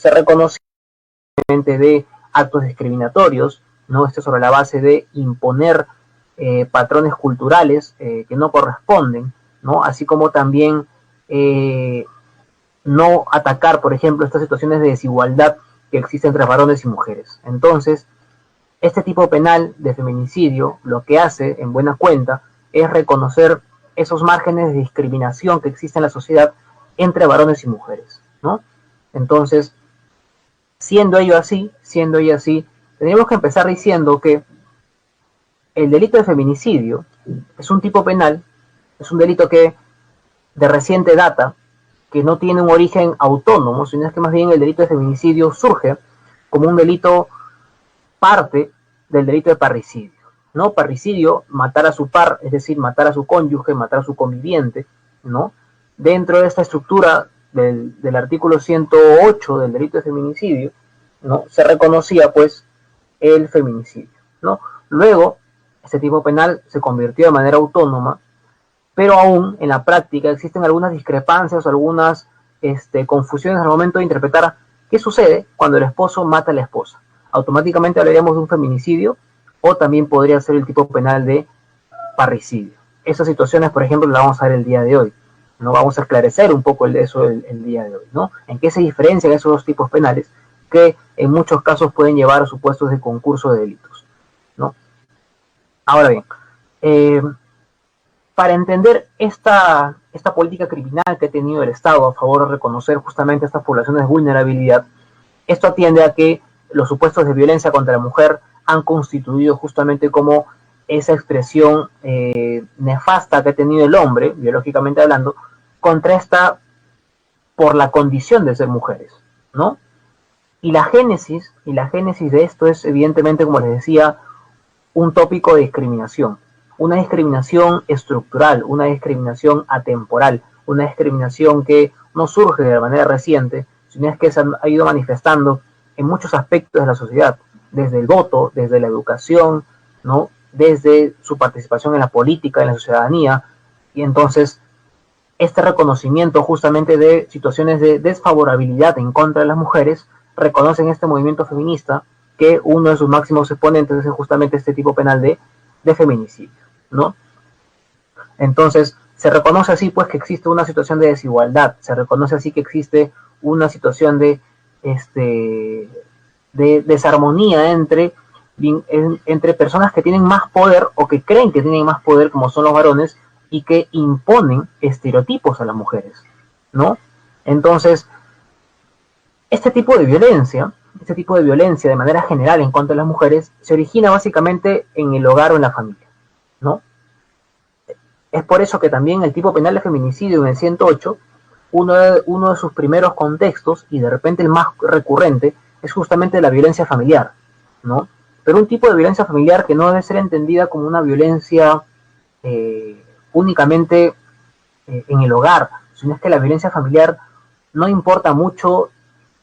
se reconoce de actos discriminatorios, ¿no? Esto sobre la base de imponer patrones culturales que no corresponden, ¿no? Así como también no atacar, por ejemplo, estas situaciones de desigualdad que existen entre varones y mujeres. Entonces, este tipo penal de feminicidio lo que hace, en buena cuenta, es reconocer esos márgenes de discriminación que existen en la sociedad entre varones y mujeres, ¿no? Entonces, siendo ello así, tendríamos que empezar diciendo que el delito de feminicidio es un tipo penal, es un delito que de reciente data, que no tiene un origen autónomo, sino es que más bien el delito de feminicidio surge como un delito parte del delito de parricidio, ¿no? Parricidio, matar a su par, es decir, matar a su cónyuge, matar a su conviviente, ¿no? Dentro de esta estructura del artículo 108 del delito de feminicidio, ¿no? Se reconocía, pues, el feminicidio, ¿no? Luego, este tipo penal se convirtió de manera autónoma, pero aún en la práctica existen algunas discrepancias o algunas confusiones al momento de interpretar qué sucede cuando el esposo mata a la esposa. Automáticamente hablaríamos de un feminicidio o también podría ser el tipo penal de parricidio. Esas situaciones, por ejemplo, las vamos a ver el día de hoy. No vamos a esclarecer un poco eso el día de hoy, ¿no? En qué se diferencian esos dos tipos penales que en muchos casos pueden llevar a supuestos de concurso de delitos, ¿no? Ahora bien, para entender esta política criminal que ha tenido el Estado a favor de reconocer justamente estas poblaciones de vulnerabilidad, esto atiende a que los supuestos de violencia contra la mujer han constituido justamente como esa expresión nefasta que ha tenido el hombre, biológicamente hablando, contra esta por la condición de ser mujeres, ¿no? Y la génesis de esto es evidentemente, como les decía, un tópico de discriminación, una discriminación estructural, una discriminación atemporal, una discriminación que no surge de manera reciente, sino es que se ha ido manifestando en muchos aspectos de la sociedad, desde el voto, desde la educación, ¿no? Desde su participación en la política, en la ciudadanía, y entonces este reconocimiento justamente de situaciones de desfavorabilidad en contra de las mujeres reconoce en este movimiento feminista que uno de sus máximos exponentes es justamente este tipo penal de feminicidio, ¿no? Entonces, se reconoce así pues que existe una situación de desigualdad, se reconoce así que existe una situación de desarmonía entre personas que tienen más poder o que creen que tienen más poder, como son los varones, y que imponen estereotipos a las mujeres, ¿no? Entonces, este tipo de violencia de manera general en contra de las mujeres se origina básicamente en el hogar o en la familia, ¿no? Es por eso que también el tipo penal de feminicidio en el 108, uno de sus primeros contextos, y de repente el más recurrente, es justamente la violencia familiar, ¿no? Pero un tipo de violencia familiar que no debe ser entendida como una violencia únicamente en el hogar, sino es que la violencia familiar no importa mucho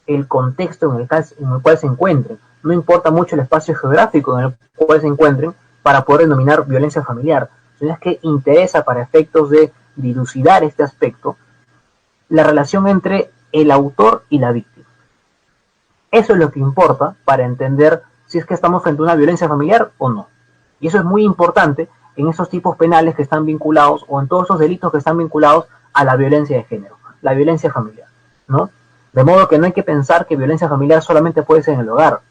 el contexto en el cual se encuentren, no importa mucho el espacio geográfico en el cual se encuentren para poder denominar violencia familiar, sino es que interesa para efectos de dilucidar este aspecto la relación entre el autor y la víctima. Eso es lo que importa para entender si es que estamos frente a una violencia familiar o no. Y eso es muy importante en esos tipos penales que están vinculados o en todos esos delitos que están vinculados a la violencia de género, la violencia familiar, ¿no? De modo que no hay que pensar que violencia familiar solamente puede ser en el hogar.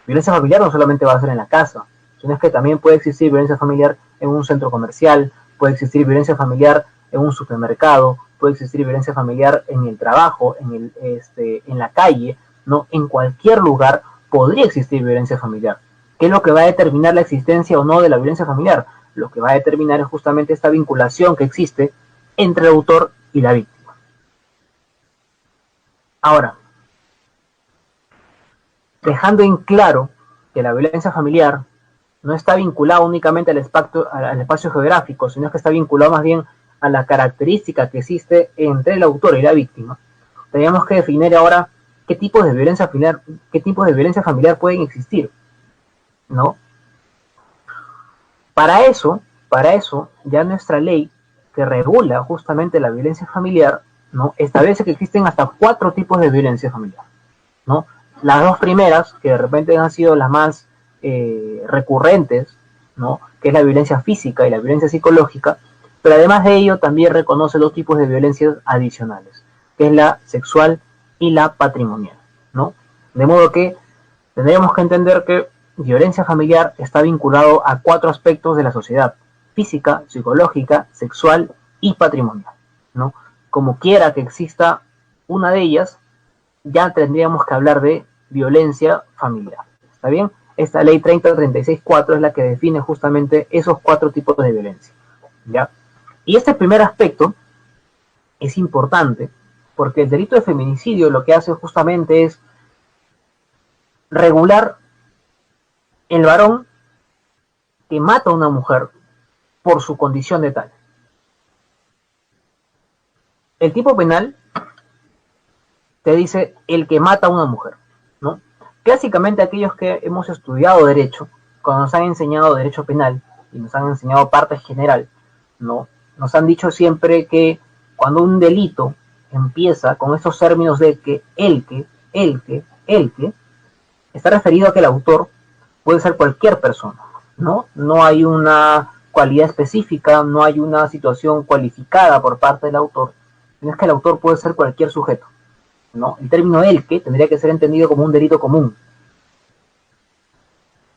Violencia familiar no solamente va a ser en la casa, sino que también puede existir violencia familiar en un centro comercial, puede existir violencia familiar en un supermercado, puede existir violencia familiar en el trabajo, en la calle, ¿no? En cualquier lugar podría existir violencia familiar. ¿Qué es lo que va a determinar la existencia o no de la violencia familiar? Lo que va a determinar es justamente esta vinculación que existe entre el autor y la víctima. Ahora, dejando en claro que la violencia familiar no está vinculada únicamente al espacio geográfico, sino que está vinculado más bien a la característica que existe entre el autor y la víctima, tenemos que definir ahora qué tipos de violencia familiar pueden existir, ¿no? Para eso, ya nuestra ley que regula justamente la violencia familiar ¿no? Establece que existen hasta 4 tipos de violencia familiar, ¿no? Las 2 primeras, que de repente han sido las más recurrentes, ¿no? Que es la violencia física y la violencia psicológica, pero además de ello también reconoce 2 tipos de violencias adicionales, que es la sexual y la patrimonial, ¿no? De modo que tendríamos que entender que violencia familiar está vinculado a 4 aspectos de la sociedad: física, psicológica, sexual y patrimonial, ¿no? Como quiera que exista una de ellas, ya tendríamos que hablar de violencia familiar. ¿Está bien? Esta ley 3036-4 es la que define justamente esos 4 tipos de violencia, ¿ya? Y este primer aspecto es importante porque el delito de feminicidio lo que hace justamente es regular el varón que mata a una mujer por su condición de tal. El tipo penal te dice el que mata a una mujer, ¿no? Clásicamente aquellos que hemos estudiado derecho, cuando nos han enseñado derecho penal y nos han enseñado parte general, ¿no? Nos han dicho siempre que cuando un delito empieza con estos términos de que, está referido a que el autor puede ser cualquier persona, ¿no? No hay una cualidad específica, no hay una situación cualificada por parte del autor, sino es que el autor puede ser cualquier sujeto, ¿no? El término el que tendría que ser entendido como un delito común.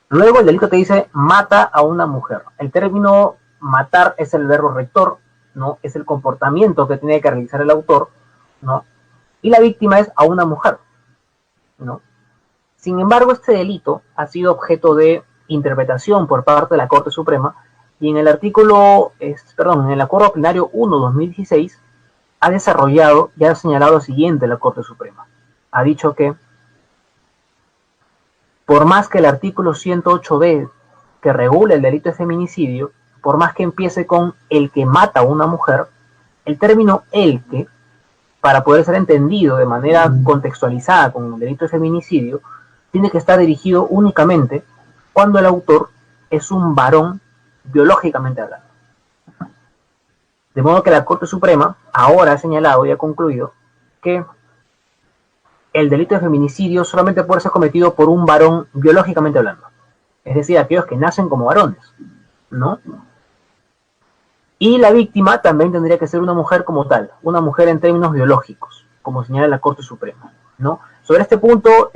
Luego el delito te dice mata a una mujer. El término matar es el verbo rector, ¿no? Es el comportamiento que tiene que realizar el autor, ¿no? Y la víctima es a una mujer, ¿no? Sin embargo, este delito ha sido objeto de interpretación por parte de la Corte Suprema y en el en el Acuerdo Plenario 1/2016 ha desarrollado y ha señalado lo siguiente la Corte Suprema. Ha dicho que por más que el artículo 108b que regula el delito de feminicidio, por más que empiece con el que mata a una mujer, el término el que, para poder ser entendido de manera contextualizada con el delito de feminicidio, tiene que estar dirigido únicamente cuando el autor es un varón biológicamente hablando. De modo que la Corte Suprema ahora ha señalado y ha concluido que el delito de feminicidio solamente puede ser cometido por un varón biológicamente hablando. Es decir, aquellos que nacen como varones, ¿no? Y la víctima también tendría que ser una mujer como tal, una mujer en términos biológicos, como señala la Corte Suprema, ¿no? Sobre este punto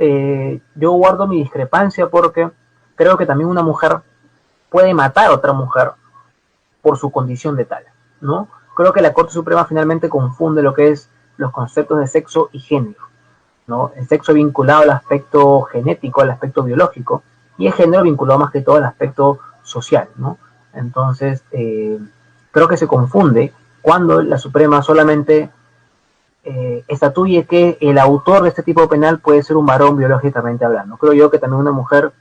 yo guardo mi discrepancia porque creo que también una mujer puede matar a otra mujer por su condición de tal, ¿no? Creo que la Corte Suprema finalmente confunde lo que es los conceptos de sexo y género, ¿no? El sexo vinculado al aspecto genético, al aspecto biológico, y el género vinculado más que todo al aspecto social, ¿no? Entonces, creo que se confunde cuando la Suprema solamente estatuye que el autor de este tipo penal puede ser un varón biológicamente hablando. Creo yo que también una mujer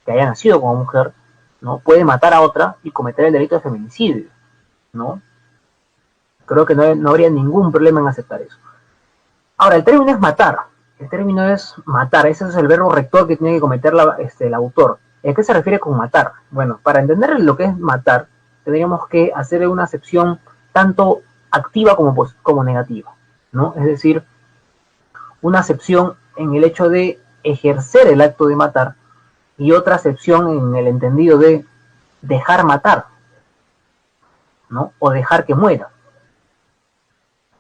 que haya nacido como mujer, ¿no? Puede matar a otra y cometer el delito de feminicidio, ¿no? Creo que no habría ningún problema en aceptar eso. Ahora, el término es matar. El término es matar. Ese es el verbo rector que tiene que cometer el autor. ¿A qué se refiere con matar? Bueno, para entender lo que es matar, tendríamos que hacer una acepción tanto activa como negativa, ¿no? Es decir, una acepción en el hecho de ejercer el acto de matar y otra acepción en el entendido de dejar matar, ¿no? O dejar que muera.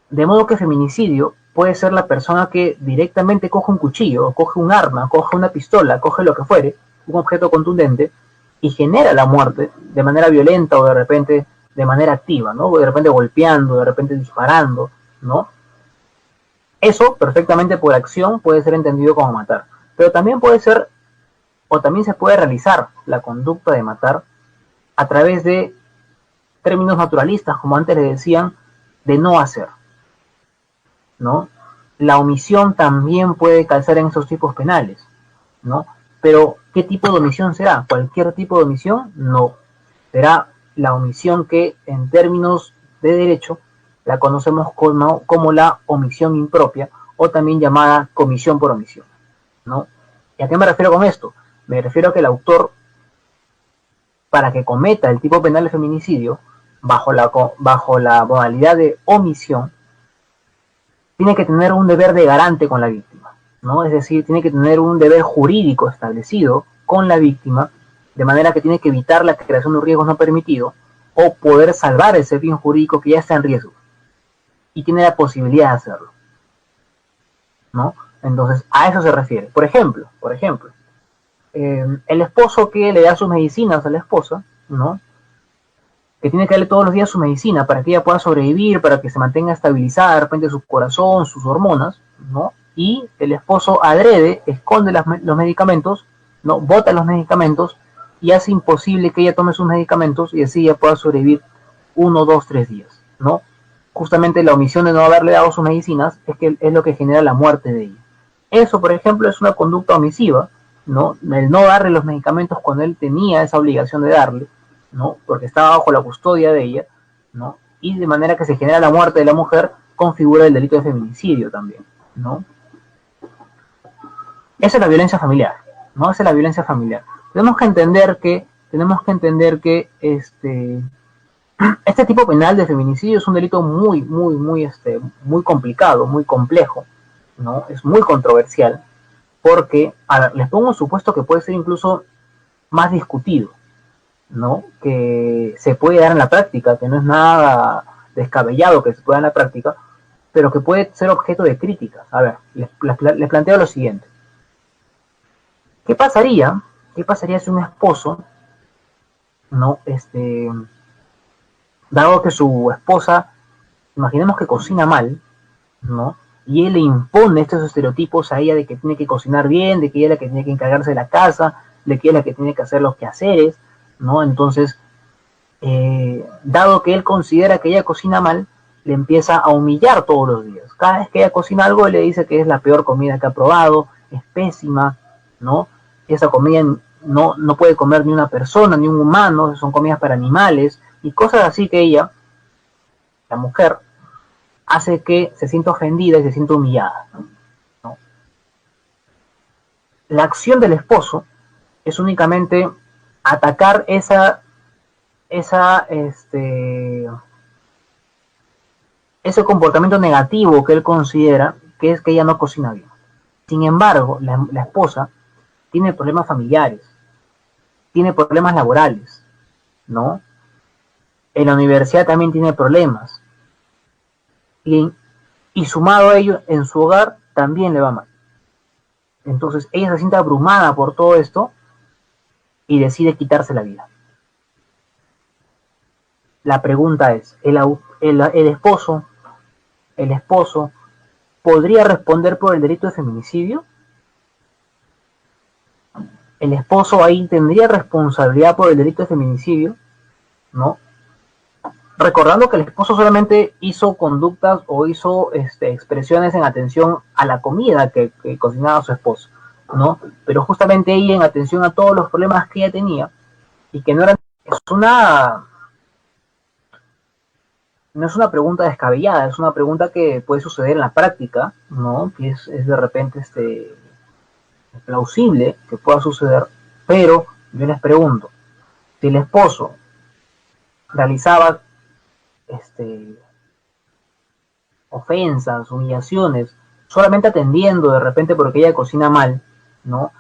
De modo que feminicidio puede ser la persona que directamente coge un cuchillo, o coge un arma, coge una pistola, coge lo que fuere, un objeto contundente, y genera la muerte de manera violenta o de repente de manera activa, ¿no? O de repente golpeando, de repente disparando, ¿no? Eso perfectamente por acción puede ser entendido como matar, pero también puede ser, o también se puede realizar la conducta de matar a través de términos naturalistas, como antes les decían, de no hacer, ¿no? La omisión también puede calzar en esos tipos penales, ¿no? Pero, ¿qué tipo de omisión será? ¿Cualquier tipo de omisión? No. Será la omisión que, en términos de derecho, la conocemos como la omisión impropia, o también llamada comisión por omisión, ¿no? ¿Y a qué me refiero con esto? Me refiero a que el autor, para que cometa el tipo penal de feminicidio, bajo la modalidad de omisión, tiene que tener un deber de garante con la víctima, ¿no? Es decir, tiene que tener un deber jurídico establecido con la víctima, de manera que tiene que evitar la creación de riesgos no permitidos o poder salvar ese bien jurídico que ya está en riesgo y tiene la posibilidad de hacerlo, ¿no? Entonces, a eso se refiere. Por ejemplo, el esposo que le da sus medicinas a la esposa, ¿no? Que tiene que darle todos los días su medicina para que ella pueda sobrevivir, para que se mantenga estabilizada de repente su corazón, sus hormonas, ¿no? Y el esposo adrede, esconde los medicamentos, ¿no? Bota los medicamentos y hace imposible que ella tome sus medicamentos y así ella pueda sobrevivir 1, 2, 3 días, ¿no? Justamente la omisión de no haberle dado sus medicinas es lo que genera la muerte de ella. Eso, por ejemplo, es una conducta omisiva, ¿no? El no darle los medicamentos cuando él tenía esa obligación de darle, ¿no? Porque estaba bajo la custodia de ella, ¿no? Y de manera que se genera la muerte de la mujer, configura el delito de feminicidio también, ¿no? Esa es la violencia familiar, ¿no? Esa es la violencia familiar. Tenemos que entender que este tipo penal de feminicidio es un delito muy complicado, muy complejo, ¿no? Es muy controversial, porque, a ver, les pongo un supuesto que puede ser incluso más discutido, ¿no? Que se puede dar en la práctica, que no es nada descabellado que se pueda dar en la práctica, pero que puede ser objeto de críticas. A ver, les planteo lo siguiente. ¿Qué pasaría si un esposo, ¿no? Dado que su esposa, imaginemos que cocina mal, ¿no? Y él le impone estos estereotipos a ella de que tiene que cocinar bien, de que ella es la que tiene que encargarse de la casa, de que ella es la que tiene que hacer los quehaceres, ¿no? Entonces, dado que él considera que ella cocina mal, le empieza a humillar todos los días. Cada vez que ella cocina algo, él le dice que es la peor comida que ha probado, es pésima, ¿no? Esa comida no puede comer ni una persona, ni un humano, son comidas para animales, y cosas así que ella, la mujer, hace que se sienta ofendida y se sienta humillada, ¿no? La acción del esposo es únicamente atacar ese comportamiento negativo que él considera, que es que ella no cocina bien. Sin embargo, la esposa tiene problemas familiares, tiene problemas laborales, ¿no? En la universidad también tiene problemas. Y sumado a ello, en su hogar también le va mal. Entonces ella se siente abrumada por todo esto y decide quitarse la vida. La pregunta es, ¿el esposo podría responder por el delito de feminicidio? ¿El esposo ahí tendría responsabilidad por el delito de feminicidio? ¿No? Recordando que el esposo solamente hizo conductas o hizo expresiones en atención a la comida que cocinaba su esposo, ¿no? Pero justamente ella, en atención a todos los problemas que ella tenía, y que no es una pregunta descabellada, es una pregunta que puede suceder en la práctica, ¿no? Que es de repente plausible que pueda suceder, pero yo les pregunto, si el esposo realizaba ofensas, humillaciones, solamente atendiendo de repente porque ella cocina mal, ¿no?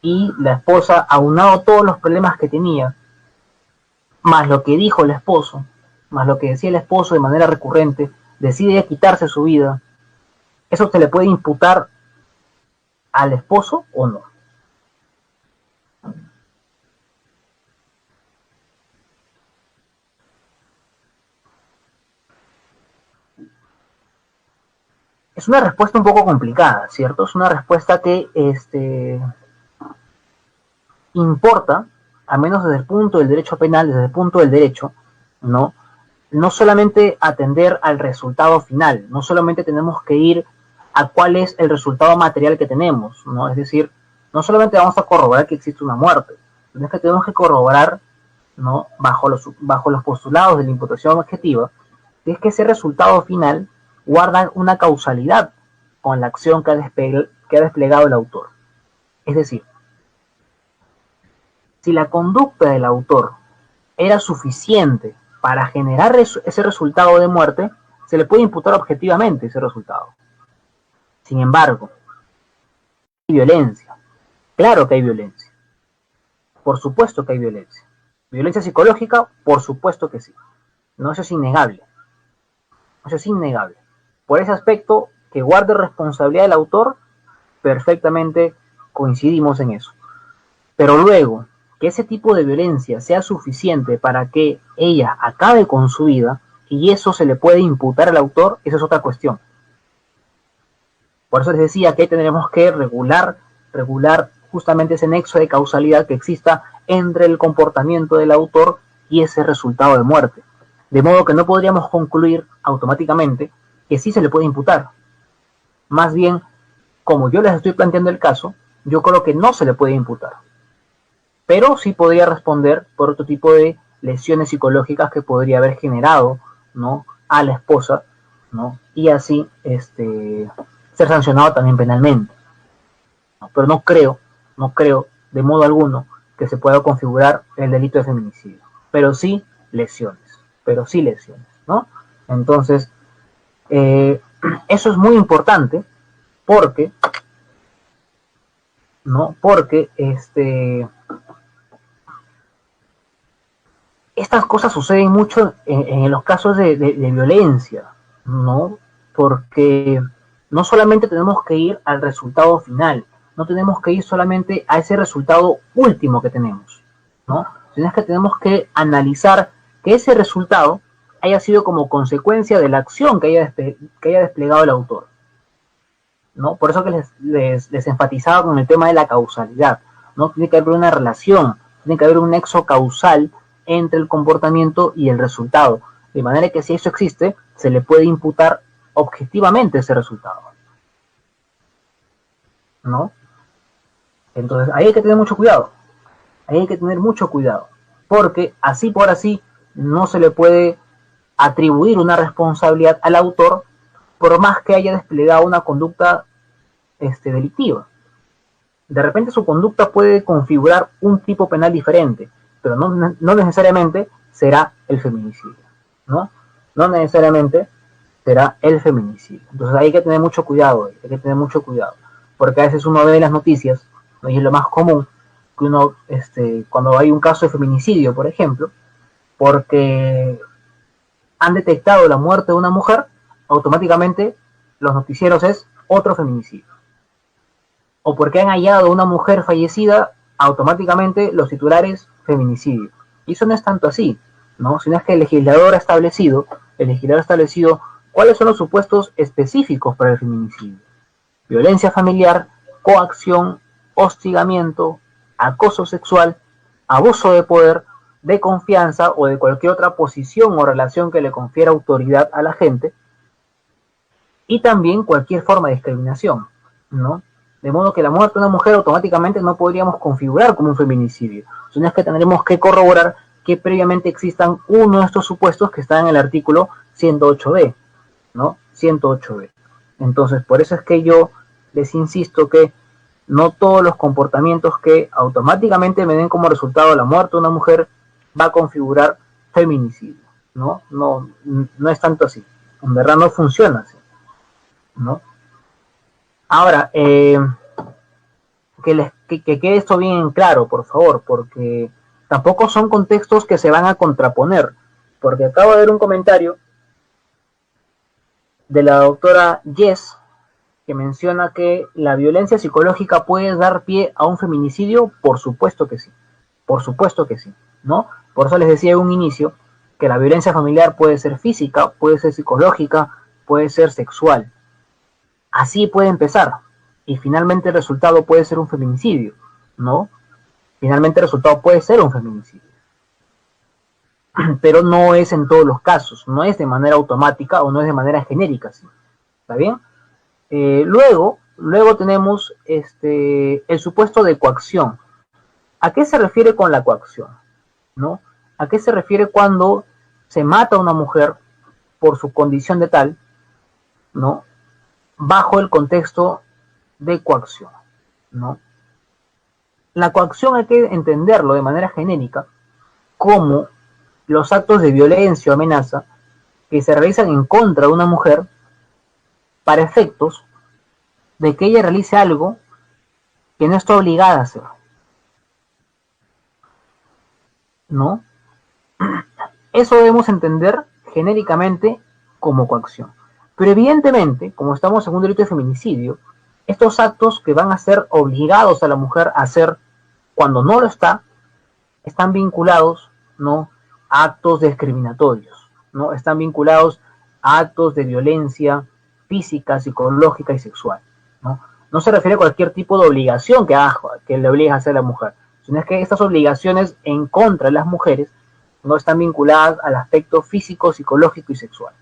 Y la esposa, aunado todos los problemas que tenía, más lo que dijo el esposo, más lo que decía el esposo de manera recurrente, decide quitarse su vida, ¿eso se le puede imputar al esposo o no? Es una respuesta un poco complicada, ¿cierto? Es una respuesta que importa, al menos desde el punto del derecho penal, desde el punto del derecho, ¿no? No solamente atender al resultado final, no solamente tenemos que ir a cuál es el resultado material que tenemos, ¿no? Es decir, no solamente vamos a corroborar que existe una muerte, sino que tenemos que corroborar, ¿no? Bajo los postulados de la imputación objetiva, que es que ese resultado final guarda una causalidad con la acción que ha desplegado el autor. Es decir, si la conducta del autor era suficiente para generar ese resultado de muerte, se le puede imputar objetivamente ese resultado. Sin embargo, hay violencia. Claro que hay violencia. Por supuesto que hay violencia. Violencia psicológica, por supuesto que sí. No, eso es innegable. Eso es innegable. Por ese aspecto, que guarde responsabilidad del autor, perfectamente coincidimos en eso. Pero luego, que ese tipo de violencia sea suficiente para que ella acabe con su vida, y eso se le puede imputar al autor, eso es otra cuestión. Por eso les decía que tendremos que regular justamente ese nexo de causalidad que exista entre el comportamiento del autor y ese resultado de muerte. De modo que no podríamos concluir automáticamente que sí se le puede imputar. Más bien, como yo les estoy planteando el caso, yo creo que no se le puede imputar. Pero sí podría responder por otro tipo de lesiones psicológicas que podría haber generado, ¿no?, a la esposa, ¿no?, y así ser sancionado también penalmente. ¿No? Pero no creo de modo alguno que se pueda configurar el delito de feminicidio. Pero sí lesiones, ¿no? Entonces, eso es muy importante porque, ¿no?, porque estas cosas suceden mucho en los casos de violencia, ¿no? Porque no solamente tenemos que ir al resultado final, no tenemos que ir solamente a ese resultado último que tenemos, ¿no? Sino es que tenemos que analizar que ese resultado haya sido como consecuencia de la acción que haya desplegado el autor, ¿no? Por eso que les enfatizaba con el tema de la causalidad, ¿no? Tiene que haber una relación, tiene que haber un nexo causal entre el comportamiento y el resultado, de manera que si eso existe, se le puede imputar objetivamente ese resultado, ¿no? Entonces ahí hay que tener mucho cuidado, porque así por así no se le puede atribuir una responsabilidad al autor por más que haya desplegado una conducta delictiva. De repente su conducta puede configurar un tipo penal diferente, pero no necesariamente será el feminicidio, ¿no? No necesariamente será el feminicidio. Entonces hay que tener mucho cuidado, porque a veces uno ve las noticias, ¿no?, y es lo más común, que uno, cuando hay un caso de feminicidio, por ejemplo, porque han detectado la muerte de una mujer, automáticamente los noticieros es otro feminicidio. O porque han hallado una mujer fallecida, automáticamente los titulares feminicidio. Y eso no es tanto así, ¿no? Sino es que el legislador ha establecido cuáles son los supuestos específicos para el feminicidio: violencia familiar, coacción, hostigamiento, acoso sexual, abuso de poder, de confianza o de cualquier otra posición o relación que le confiera autoridad a la gente, y también cualquier forma de discriminación, ¿no? De modo que la muerte de una mujer automáticamente no podríamos configurar como un feminicidio, sino es que tendremos que corroborar que previamente existan uno de estos supuestos que están en el artículo 108b, ¿no? 108b. Entonces, por eso es que yo les insisto que no todos los comportamientos que automáticamente me den como resultado la muerte de una mujer va a configurar feminicidio, ¿no? No es tanto así. En verdad no funciona así, ¿no? Ahora, que quede esto bien claro, por favor, porque tampoco son contextos que se van a contraponer, porque acabo de ver un comentario de la doctora Yes, que menciona que la violencia psicológica puede dar pie a un feminicidio. Por supuesto que sí, ¿no? Por eso les decía en un inicio que la violencia familiar puede ser física, puede ser psicológica, puede ser sexual. Así puede empezar, y finalmente el resultado puede ser un feminicidio, ¿no? Finalmente el resultado puede ser un feminicidio. Pero no es en todos los casos, no es de manera automática o no es de manera genérica, ¿sí? ¿Está bien? Luego tenemos el supuesto de coacción. ¿A qué se refiere con la coacción? ¿No? ¿A qué se refiere cuando se mata a una mujer por su condición de tal, ¿no?, bajo el contexto de coacción, ¿no? La coacción hay que entenderlo de manera genérica como los actos de violencia o amenaza que se realizan en contra de una mujer para efectos de que ella realice algo que no está obligada a hacer, ¿no? Eso debemos entender genéricamente como coacción. Pero evidentemente, como estamos en un delito de feminicidio, estos actos que van a ser obligados a la mujer a hacer cuando no lo está, están vinculados, ¿no?, a actos discriminatorios, ¿no? Están vinculados a actos de violencia física, psicológica y sexual, ¿no? No se refiere a cualquier tipo de obligación que le obligue a hacer la mujer, sino es que estas obligaciones en contra de las mujeres no están vinculadas al aspecto físico, psicológico y sexual,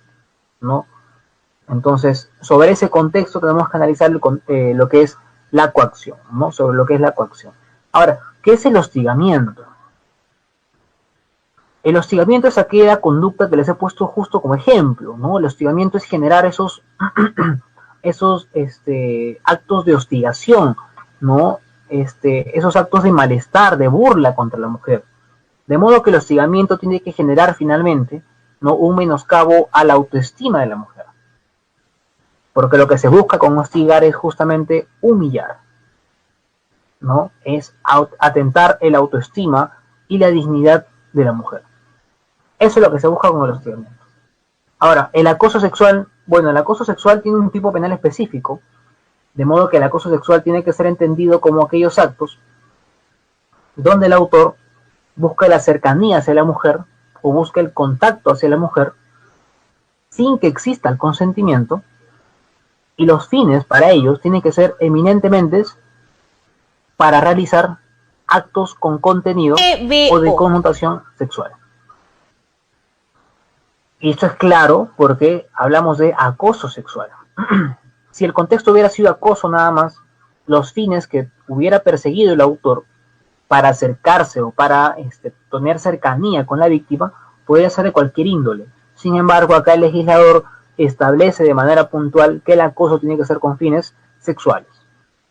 ¿no? Entonces, sobre ese contexto tenemos que analizar lo que es la coacción, ¿no? Sobre lo que es la coacción. Ahora, ¿qué es el hostigamiento? El hostigamiento es aquella conducta que les he puesto justo como ejemplo, ¿no? El hostigamiento es generar esos actos de hostigación, ¿no? Esos actos de malestar, de burla contra la mujer. De modo que el hostigamiento tiene que generar finalmente, ¿no?, un menoscabo a la autoestima de la mujer. Porque lo que se busca con hostigar es justamente humillar, ¿no? Es atentar el autoestima y la dignidad de la mujer. Eso es lo que se busca con el hostigamiento. Ahora, el acoso sexual, bueno, el acoso sexual tiene un tipo penal específico, de modo que el acoso sexual tiene que ser entendido como aquellos actos donde el autor busca la cercanía hacia la mujer o busca el contacto hacia la mujer sin que exista el consentimiento, y los fines para ellos tienen que ser eminentemente para realizar actos con contenido o de connotación sexual. Y esto es claro porque hablamos de acoso sexual. Si el contexto hubiera sido acoso nada más, los fines que hubiera perseguido el autor para acercarse o para tener cercanía con la víctima podría ser de cualquier índole. Sin embargo, acá el legislador establece de manera puntual que el acoso tiene que ser con fines sexuales,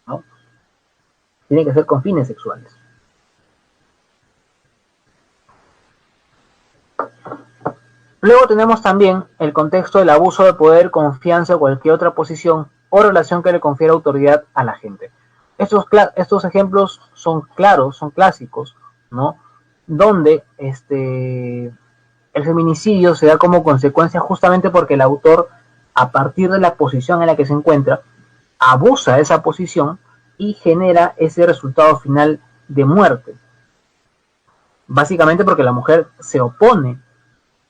¿no? Tiene que ser con fines sexuales. Luego tenemos también el contexto del abuso de poder, confianza o cualquier otra posición o relación que le confiera autoridad a la gente. Estos ejemplos son claros, son clásicos, ¿no? Donde el feminicidio se da como consecuencia justamente porque el autor, a partir de la posición en la que se encuentra, abusa de esa posición y genera ese resultado final de muerte. Básicamente porque la mujer se opone,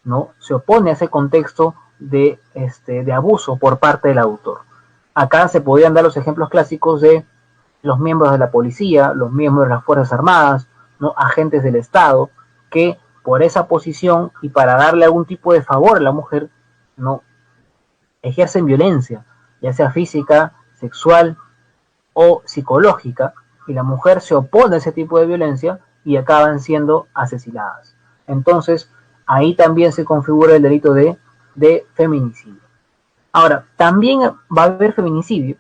¿no? Se opone a ese contexto de abuso por parte del autor. Acá se podrían dar los ejemplos clásicos de los miembros de la policía, los miembros de las Fuerzas Armadas, ¿no?, agentes del Estado, que por esa posición y para darle algún tipo de favor a la mujer, ¿no?, ejercen violencia, ya sea física, sexual o psicológica, y la mujer se opone a ese tipo de violencia y acaban siendo asesinadas. Entonces, ahí también se configura el delito de feminicidio. Ahora, también va a haber feminicidio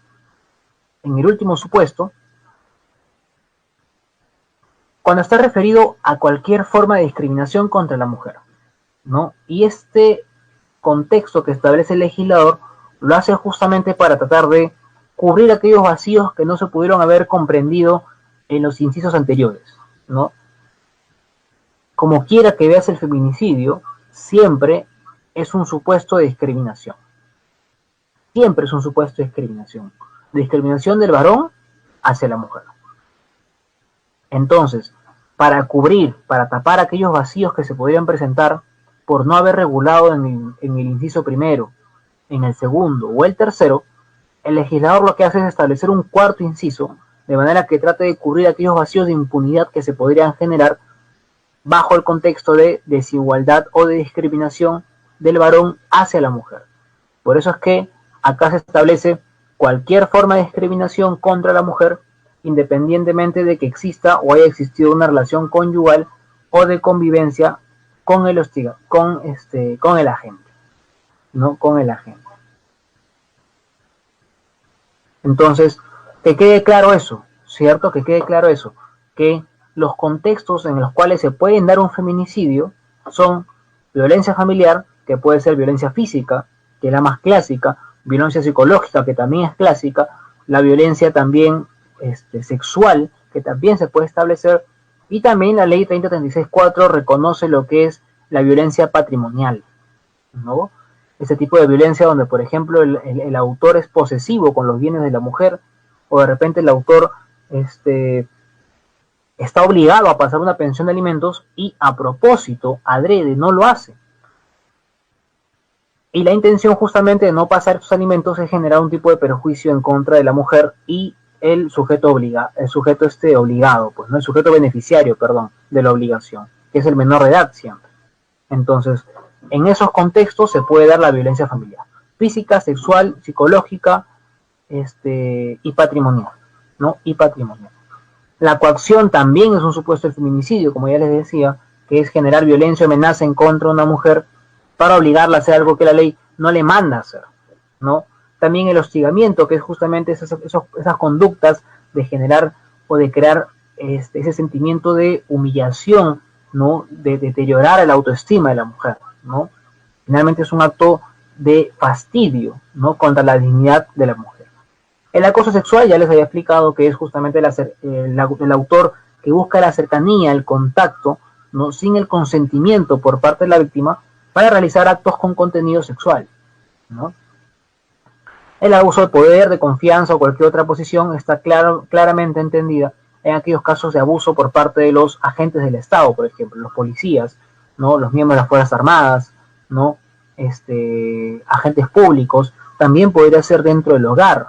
en el último supuesto, cuando está referido a cualquier forma de discriminación contra la mujer, ¿no? Y este contexto que establece el legislador lo hace justamente para tratar de cubrir aquellos vacíos que no se pudieron haber comprendido en los incisos anteriores, ¿no? Como quiera que veas el feminicidio, siempre es un supuesto de discriminación. Siempre es un supuesto de discriminación. Discriminación del varón hacia la mujer. Entonces, para cubrir, para tapar aquellos vacíos que se podrían presentar por no haber regulado en el inciso primero, en el segundo o el tercero, el legislador lo que hace es establecer un cuarto inciso, de manera que trate de cubrir aquellos vacíos de impunidad que se podrían generar bajo el contexto de desigualdad o de discriminación del varón hacia la mujer. Por eso es que acá se establece cualquier forma de discriminación contra la mujer, independientemente de que exista o haya existido una relación conyugal o de convivencia con el agente, ¿no? Con el agente. Entonces, que quede claro eso, ¿cierto? Que quede claro eso, que los contextos en los cuales se pueden dar un feminicidio son violencia familiar, que puede ser violencia física, que es la más clásica, violencia psicológica, que también es clásica, la violencia también sexual, que también se puede establecer, y también la ley 3036-4 reconoce lo que es la violencia patrimonial, ¿no? Ese tipo de violencia donde, por ejemplo, el autor es posesivo con los bienes de la mujer, o de repente el autor está obligado a pasar una pensión de alimentos y a propósito, adrede, no lo hace. Y la intención justamente de no pasar estos alimentos es generar un tipo de perjuicio en contra de la mujer y el sujeto obligado, pues, ¿no? El sujeto beneficiario, perdón, de la obligación, que es el menor de edad siempre. Entonces, en esos contextos se puede dar la violencia familiar, física, sexual, psicológica, y patrimonial, ¿no? Y patrimonial. La coacción también es un supuesto del feminicidio, como ya les decía, que es generar violencia o amenaza en contra de una mujer para obligarla a hacer algo que la ley no le manda a hacer, ¿no? También el hostigamiento, que es justamente esas conductas de generar o de crear ese sentimiento de humillación, ¿no? De deteriorar la autoestima de la mujer, ¿no? Finalmente es un acto de fastidio, ¿no? Contra la dignidad de la mujer. El acoso sexual, ya les había explicado que es justamente el autor que busca la cercanía, el contacto, ¿no? Sin el consentimiento por parte de la víctima para realizar actos con contenido sexual, ¿no? El abuso de poder, de confianza o cualquier otra posición está claramente entendida en aquellos casos de abuso por parte de los agentes del Estado, por ejemplo, los policías, ¿no? Los miembros de las Fuerzas Armadas, ¿no? Agentes públicos. También podría ser dentro del hogar,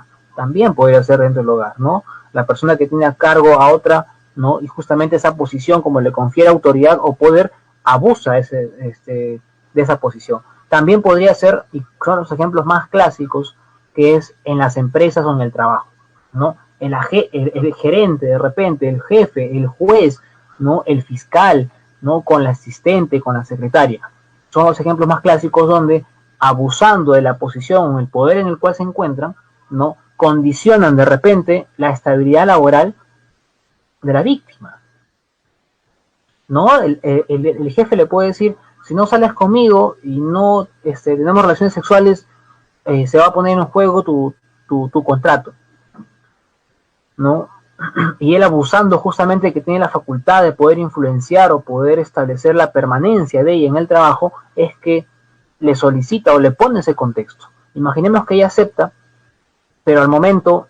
¿no? La persona que tiene a cargo a otra, ¿no? Y justamente esa posición, como le confiere autoridad o poder, abusa de esa posición. También podría ser, y son los ejemplos más clásicos, que es en las empresas o en el trabajo, ¿no? El gerente, de repente, el jefe, el juez, ¿no? El fiscal, ¿no? Con la asistente, con la secretaria. Son los ejemplos más clásicos donde, abusando de la posición o el poder en el cual se encuentran, ¿no? Condicionan de repente la estabilidad laboral de la víctima, ¿no? El jefe le puede decir, si no sales conmigo y no tenemos relaciones sexuales, se va a poner en juego tu contrato, ¿no? Y él, abusando justamente que tiene la facultad de poder influenciar o poder establecer la permanencia de ella en el trabajo, es que le solicita o le pone ese contexto. Imaginemos que ella acepta, pero al momento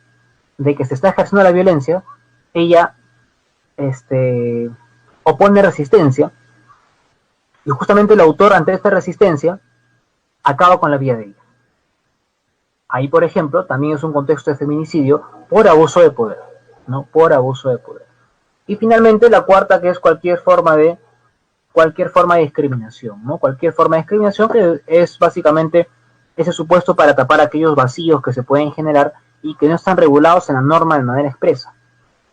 de que se está ejerciendo la violencia, ella opone resistencia, y justamente el autor, ante esta resistencia, acaba con la vida de ella. Ahí, por ejemplo, también es un contexto de feminicidio por abuso de poder, ¿no? Por abuso de poder. Y finalmente la cuarta, que es cualquier forma de discriminación, ¿no? Cualquier forma de discriminación, que es básicamente ese supuesto para tapar aquellos vacíos que se pueden generar y que no están regulados en la norma de manera expresa.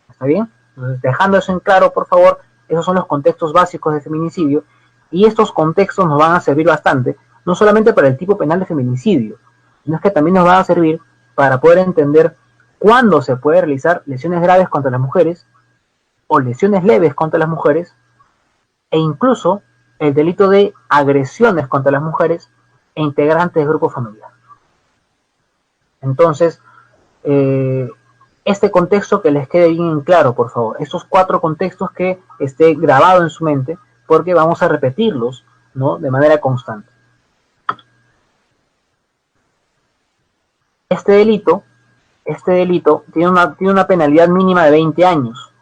¿Está bien? Entonces, dejando eso en claro, por favor, esos son los contextos básicos de feminicidio, y estos contextos nos van a servir bastante, no solamente para el tipo penal de feminicidio, sino es que también nos van a servir para poder entender cuándo se puede realizar lesiones graves contra las mujeres o lesiones leves contra las mujeres, e incluso el delito de agresiones contra las mujeres e integrantes del grupo familiar. Entonces, este contexto que les quede bien claro, por favor. Estos 4 contextos que esté grabado en su mente, porque vamos a repetirlos, ¿no? De manera constante. Este delito tiene una penalidad mínima de 20 años,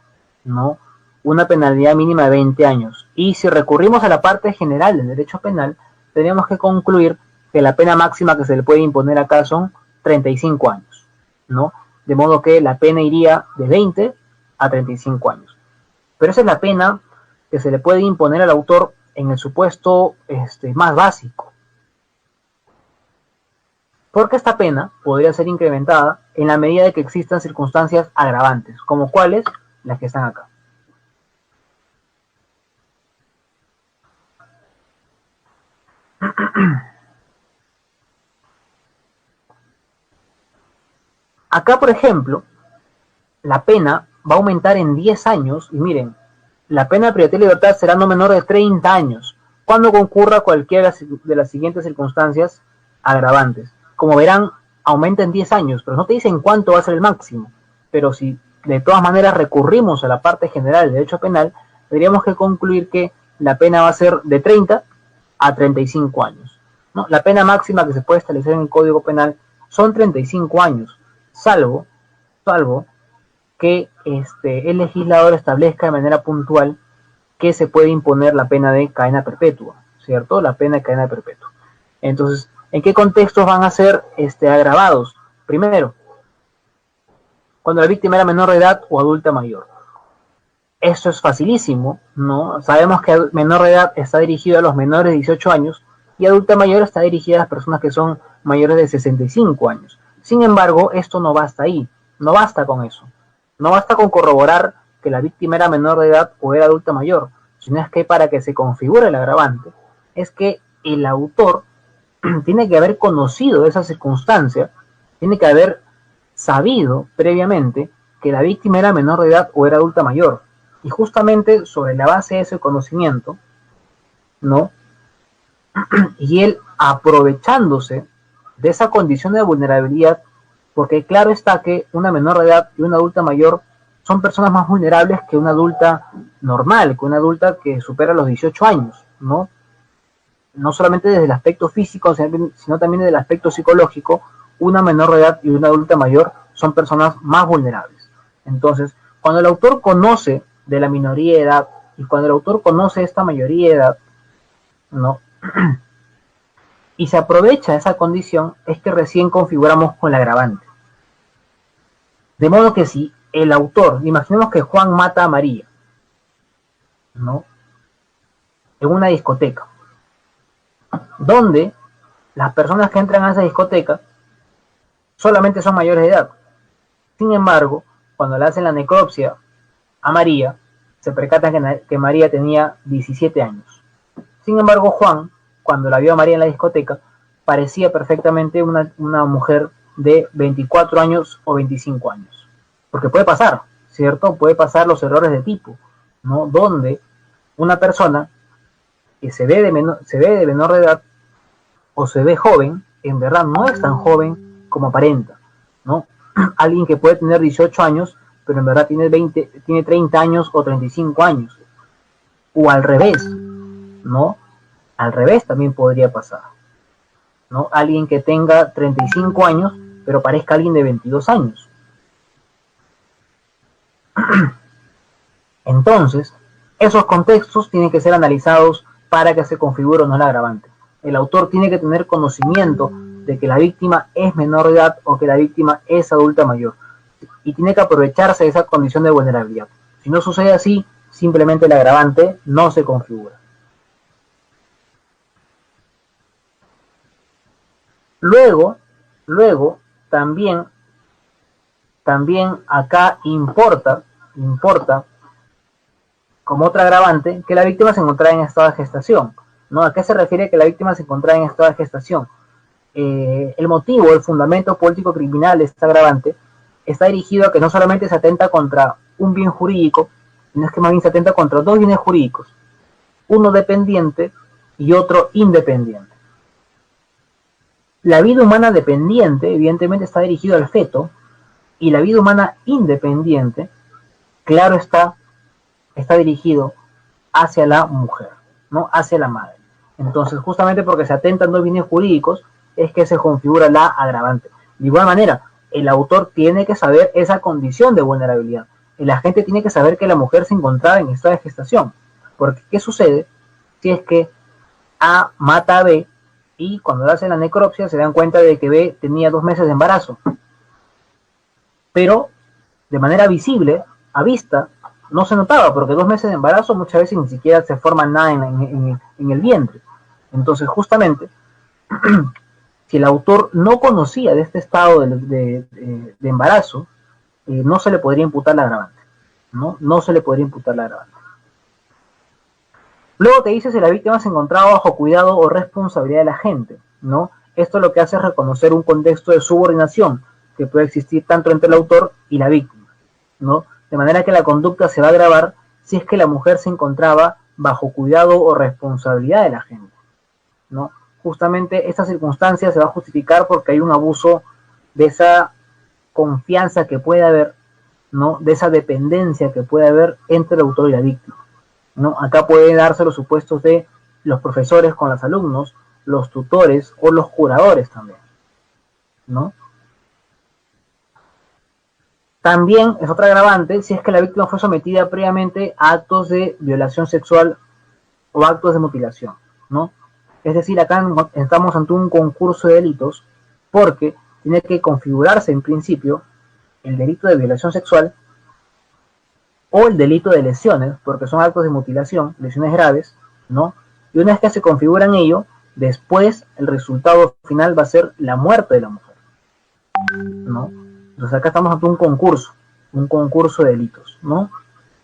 ¿no? Una penalidad mínima de 20 años. Y si recurrimos a la parte general del derecho penal, tenemos que concluir que la pena máxima que se le puede imponer acá son 35 años, ¿no? De modo que la pena iría de 20 a 35 años. Pero esa es la pena que se le puede imponer al autor en el supuesto más básico. Porque esta pena podría ser incrementada en la medida de que existan circunstancias agravantes, como cuáles, las que están acá. Acá, por ejemplo, la pena va a aumentar en 10 años, y miren, la pena de privación de libertad será no menor de 30 años, cuando concurra cualquiera de las siguientes circunstancias agravantes. Como verán, aumenta en 10 años, pero no te dicen cuánto va a ser el máximo. Pero si de todas maneras recurrimos a la parte general del derecho penal, tendríamos que concluir que la pena va a ser de 30 a 35 años, ¿no? La pena máxima que se puede establecer en el Código Penal son 35 años, salvo que el legislador establezca de manera puntual que se puede imponer la pena de cadena perpetua, ¿cierto? La pena de cadena perpetua. Entonces, ¿en qué contextos van a ser agravados? Primero, cuando la víctima era menor de edad o adulta mayor. Esto es facilísimo, ¿no? Sabemos que menor de edad está dirigido a los menores de 18 años y adulta mayor está dirigida a las personas que son mayores de 65 años. Sin embargo, esto no basta ahí, no basta con eso. No basta con corroborar que la víctima era menor de edad o era adulta mayor, sino es que para que se configure el agravante, es que el autor tiene que haber conocido esa circunstancia, tiene que haber sabido previamente que la víctima era menor de edad o era adulta mayor. Y justamente sobre la base de ese conocimiento, ¿no? Y él aprovechándose de esa condición de vulnerabilidad, porque claro está que una menor de edad y una adulta mayor son personas más vulnerables que una adulta normal, que una adulta que supera los 18 años, ¿no? No solamente desde el aspecto físico, sino también desde el aspecto psicológico, una menor de edad y una adulta mayor son personas más vulnerables. Entonces, cuando el autor conoce de la minoría de edad y cuando el autor conoce esta mayoría de edad, ¿no? Y se aprovecha de esa condición, es que recién configuramos con el agravante. De modo que si el autor, imaginemos que Juan mata a María, ¿no? En una discoteca, donde las personas que entran a esa discoteca solamente son mayores de edad. Sin embargo, cuando le hacen la necropsia a María, se percatan que María tenía 17 años. Sin embargo, Juan, cuando la vio a María en la discoteca, parecía perfectamente una mujer de 24 años o 25 años. Porque puede pasar, ¿cierto? Puede pasar los errores de tipo, ¿no? Donde una persona que se ve de menor de edad o se ve joven, en verdad no es tan joven como aparenta, ¿no? Alguien que puede tener 18 años, pero en verdad tiene 30 años o 35 años. O al revés, ¿no? Al revés también podría pasar, ¿no? Alguien que tenga 35 años, pero parezca alguien de 22 años. Entonces, esos contextos tienen que ser analizados para que se configure o no el agravante. El autor tiene que tener conocimiento de que la víctima es menor de edad o que la víctima es adulta mayor. Y tiene que aprovecharse de esa condición de vulnerabilidad. Si no sucede así, simplemente el agravante no se configura. Luego también acá importa como otra agravante que la víctima se encontraba en estado de gestación, ¿no? ¿A qué se refiere que la víctima se encontraba en estado de gestación? El motivo, el fundamento político criminal de esta agravante está dirigido a que no solamente se atenta contra un bien jurídico, sino es que más bien se atenta contra dos bienes jurídicos, uno dependiente y otro independiente. La vida humana dependiente, evidentemente, está dirigido al feto, y la vida humana independiente, claro está dirigido hacia la mujer, ¿no? Hacia la madre. Entonces, justamente porque se atentan dos bienes jurídicos, es que se configura la agravante. De igual manera, el autor tiene que saber esa condición de vulnerabilidad. El agente tiene que saber que la mujer se encontraba en estado de gestación. Porque, ¿qué sucede si es que A mata a B y cuando le hacen la necropsia se dan cuenta de que B tenía 2 meses de embarazo? Pero, de manera visible, a vista, no se notaba, porque 2 meses de embarazo muchas veces ni siquiera se forma nada en el vientre. Entonces, justamente, si el autor no conocía de este estado de embarazo, no se le podría imputar la agravante, ¿no? No se le podría imputar la agravante. Luego te dice si la víctima se encontraba bajo cuidado o responsabilidad de la agente, ¿no? Esto lo que hace es reconocer un contexto de subordinación que puede existir tanto entre el autor y la víctima, ¿no? De manera que la conducta se va a agravar si es que la mujer se encontraba bajo cuidado o responsabilidad de la agente, ¿no? Justamente esta circunstancia se va a justificar porque hay un abuso de esa confianza que puede haber, ¿no? De esa dependencia que puede haber entre el autor y la víctima, ¿no? Acá puede darse los supuestos de los profesores con los alumnos, los tutores o los curadores también, ¿no? También es otra agravante si es que la víctima fue sometida previamente a actos de violación sexual o actos de mutilación, ¿no? Es decir, acá estamos ante un concurso de delitos porque tiene que configurarse en principio el delito de violación sexual o el delito de lesiones, porque son actos de mutilación, lesiones graves, ¿no? Y una vez que se configuran ello, después el resultado final va a ser la muerte de la mujer, ¿no? Entonces acá estamos ante un concurso de delitos, ¿no?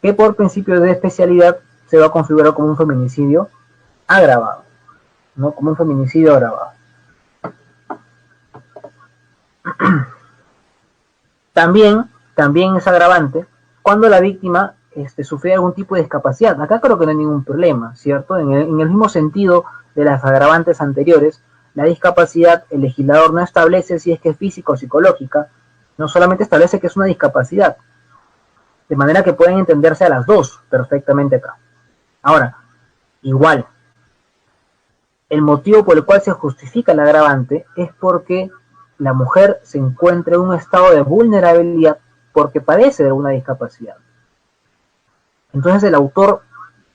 Que por principio de especialidad se va a configurar como un feminicidio agravado, ¿no? Como un feminicidio agravado. También es agravante cuando la víctima sufre algún tipo de discapacidad. Acá creo que no hay ningún problema, ¿cierto? En el mismo sentido de las agravantes anteriores, la discapacidad, el legislador no establece si es que es física o psicológica, no solamente establece que es una discapacidad, de manera que pueden entenderse a las dos perfectamente acá. Ahora, igual, el motivo por el cual se justifica el agravante es porque la mujer se encuentra en un estado de vulnerabilidad porque padece de alguna discapacidad. Entonces el autor,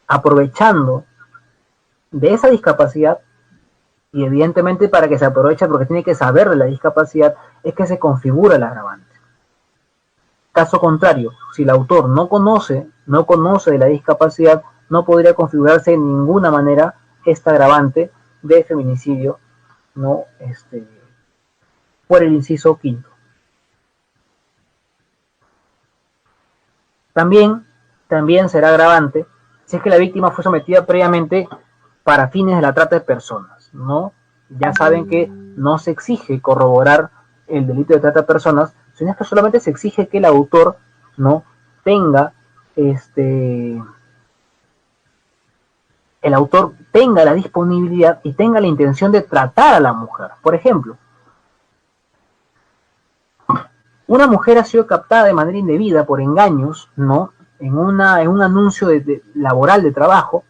aprovechando de esa discapacidad, y evidentemente para que se aproveche porque tiene que saber de la discapacidad, es que se configura el agravante. Caso contrario, si el autor no conoce de la discapacidad, no podría configurarse de ninguna manera esta agravante de feminicidio, ¿no? Por el inciso quinto. También será agravante si es que la víctima fue sometida previamente para fines de la trata de personas, ¿no? Ya saben que no se exige corroborar el delito de trata de personas, sino que solamente se exige que el autor, ¿no?, tenga el autor tenga la disponibilidad y tenga la intención de tratar a la mujer. Por ejemplo, una mujer ha sido captada de manera indebida por engaños, ¿no?, en un anuncio laboral de trabajo,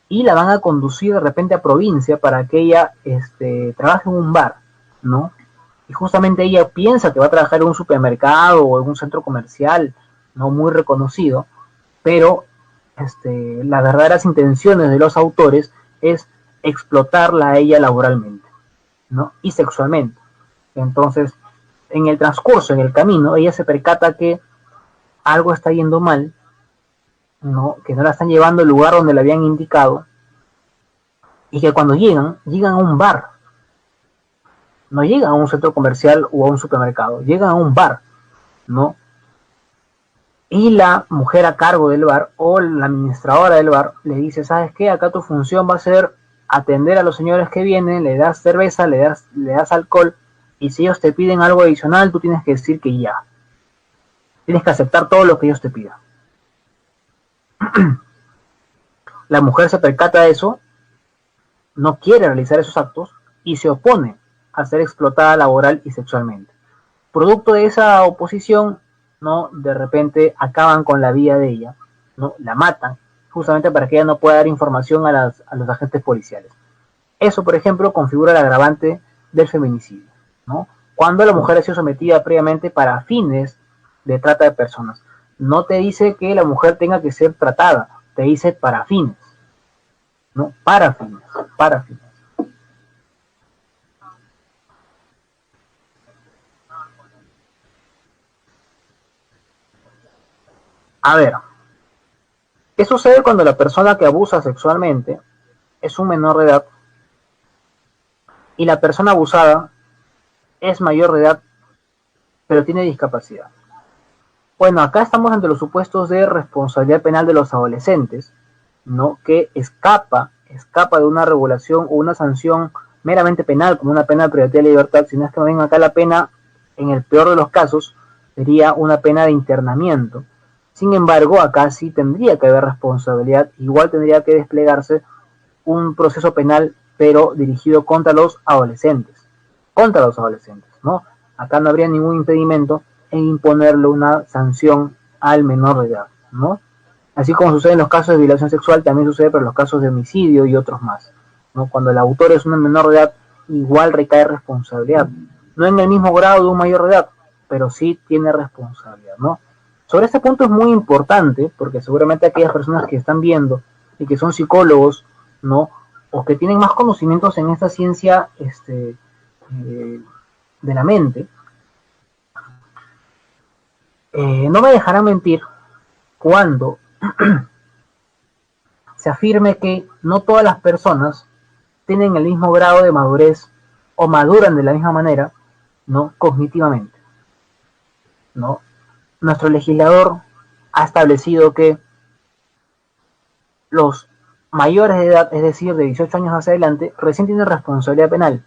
y la van a conducir de repente a provincia para que ella trabaje en un bar, ¿no? Y justamente ella piensa que va a trabajar en un supermercado o en un centro comercial, no muy reconocido, pero las verdaderas intenciones de los autores es explotarla a ella laboralmente, ¿no?, y sexualmente. Entonces, en el transcurso, en el camino, ella se percata que algo está yendo mal, ¿no?, que no la están llevando al lugar donde le habían indicado, y que cuando llegan a un bar, no llegan a un centro comercial o a un supermercado, llegan a un bar, ¿no? Y la mujer a cargo del bar o la administradora del bar le dice, ¿sabes qué? Acá tu función va a ser atender a los señores que vienen, le das cerveza, le das alcohol, y si ellos te piden algo adicional, tú tienes que decir que ya. Tienes que aceptar todo lo que ellos te pidan. La mujer se percata de eso, no quiere realizar esos actos y se opone a ser explotada laboral y sexualmente. Producto de esa oposición, ¿no?, de repente acaban con la vida de ella, ¿no?, la matan, justamente para que ella no pueda dar información a los agentes policiales. Eso, por ejemplo, configura el agravante del feminicidio, ¿no?, cuando la mujer ha sido sometida previamente para fines de trata de personas. No te dice que la mujer tenga que ser tratada, te dice para fines, ¿no? Para fines. A ver, ¿qué sucede cuando la persona que abusa sexualmente es un menor de edad y la persona abusada es mayor de edad pero tiene discapacidad? Bueno, acá estamos ante los supuestos de responsabilidad penal de los adolescentes, ¿no?, que escapa de una regulación o una sanción meramente penal, como una pena de privacidad de libertad, sino es que ven acá la pena, en el peor de los casos, sería una pena de internamiento. Sin embargo, acá sí tendría que haber responsabilidad, igual tendría que desplegarse un proceso penal, pero dirigido contra los adolescentes, ¿no? acá no habría ningún impedimento en imponerle una sanción al menor de edad, ¿no? Así como sucede en los casos de violación sexual, también sucede para los casos de homicidio y otros más, ¿no? Cuando el autor es un menor de edad, igual recae responsabilidad, no en el mismo grado de un mayor de edad, pero sí tiene responsabilidad, ¿no? Sobre este punto es muy importante, porque seguramente aquellas personas que están viendo y que son psicólogos, ¿no? O que tienen más conocimientos en esta ciencia de la mente, no me dejarán mentir cuando se afirme que no todas las personas tienen el mismo grado de madurez o maduran de la misma manera, ¿no? Cognitivamente, ¿no? Nuestro legislador ha establecido que los mayores de edad, es decir, de 18 años hacia adelante, recién tienen responsabilidad penal.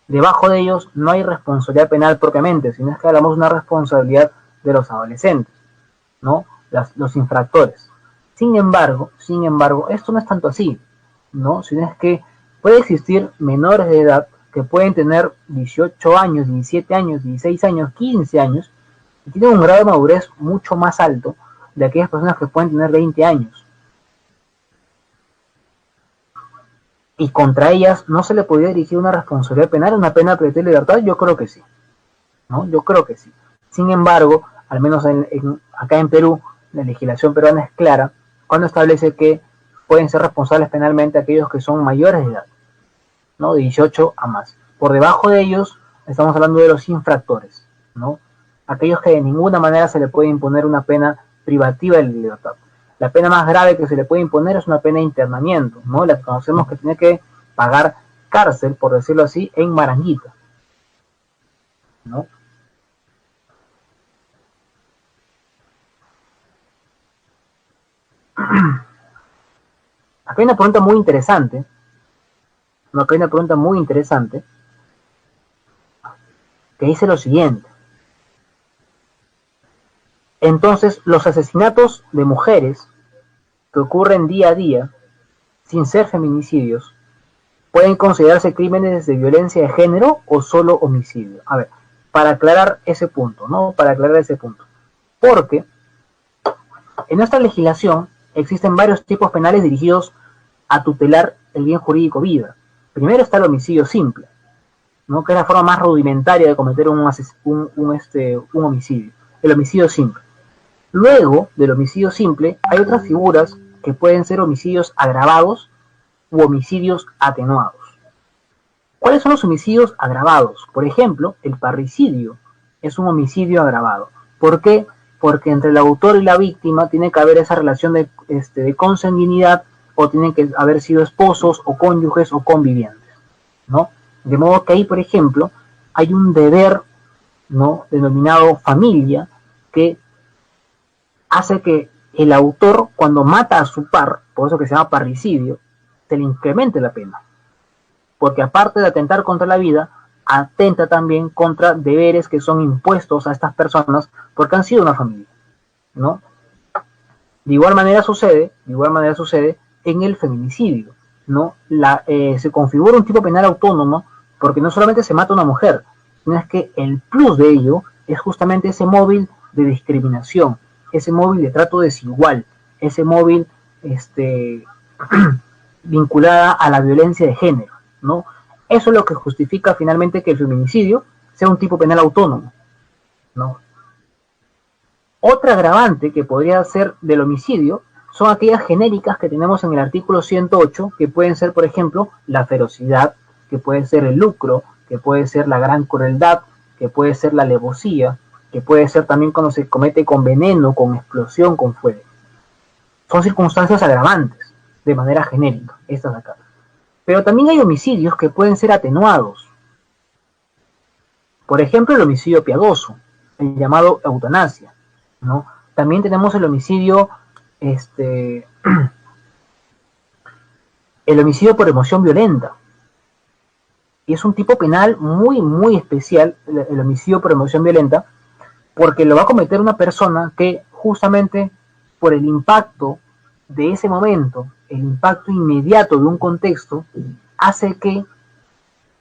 Debajo de ellos no hay responsabilidad penal propiamente, sino es que hablamos de una responsabilidad de los adolescentes, ¿no? Los infractores. Sin embargo, esto no es tanto así, ¿no? Sino es que puede existir menores de edad que pueden tener 18 años, 17 años, 16 años, 15 años, y tienen un grado de madurez mucho más alto de aquellas personas que pueden tener 20 años. Y contra ellas no se le podría dirigir una responsabilidad penal, una pena privativa de libertad. Yo creo que sí, ¿no? Yo creo que sí. Sin embargo, al menos acá en Perú, la legislación peruana es clara cuando establece que pueden ser responsables penalmente aquellos que son mayores de edad, ¿no? De 18 a más. Por debajo de ellos estamos hablando de los infractores, ¿no? Aquellos que de ninguna manera se le puede imponer una pena privativa de libertad. La pena más grave que se le puede imponer es una pena de internamiento, ¿no? La que conocemos que tiene que pagar cárcel, por decirlo así, en Maranguita, ¿no? Acá hay una pregunta muy interesante, ¿no? Acá hay una pregunta muy interesante que dice lo siguiente. Entonces, los asesinatos de mujeres que ocurren día a día, sin ser feminicidios, ¿pueden considerarse crímenes de violencia de género o solo homicidio? A ver, para aclarar ese punto, ¿no? Para aclarar ese punto. Porque en nuestra legislación existen varios tipos penales dirigidos a tutelar el bien jurídico vida. Primero está el homicidio simple, ¿no? Que es la forma más rudimentaria de cometer un homicidio. El homicidio simple. Luego del homicidio simple hay otras figuras que pueden ser homicidios agravados u homicidios atenuados. ¿Cuáles son los homicidios agravados? Por ejemplo, el parricidio es un homicidio agravado. ¿Por qué? Porque entre el autor y la víctima tiene que haber esa relación de consanguinidad, o tienen que haber sido esposos o cónyuges o convivientes, ¿no? De modo que ahí, por ejemplo, hay un deber, ¿no?, denominado familia, que hace que el autor, cuando mata a su par, por eso que se llama parricidio, se le incremente la pena. Porque aparte de atentar contra la vida, atenta también contra deberes que son impuestos a estas personas porque han sido una familia, ¿no? De igual manera sucede en el feminicidio, ¿no? Se configura un tipo penal autónomo porque no solamente se mata a una mujer, sino es que el plus de ello es justamente ese móvil de discriminación, ese móvil de trato desigual, ese móvil vinculada a la violencia de género, ¿no? Eso es lo que justifica finalmente que el feminicidio sea un tipo penal autónomo, ¿no? Otra agravante que podría ser del homicidio son aquellas genéricas que tenemos en el artículo 108, que pueden ser, por ejemplo, la ferocidad, que puede ser el lucro, que puede ser la gran crueldad, que puede ser la alevosía, que puede ser también cuando se comete con veneno, con explosión, con fuego. Son circunstancias agravantes, de manera genérica, estas de acá. Pero también hay homicidios que pueden ser atenuados. Por ejemplo, el homicidio piadoso, el llamado eutanasia, ¿no? También tenemos el homicidio, el homicidio por emoción violenta. Y es un tipo penal muy, muy especial, el homicidio por emoción violenta, porque lo va a cometer una persona que justamente por el impacto de ese momento, el impacto inmediato de un contexto, hace que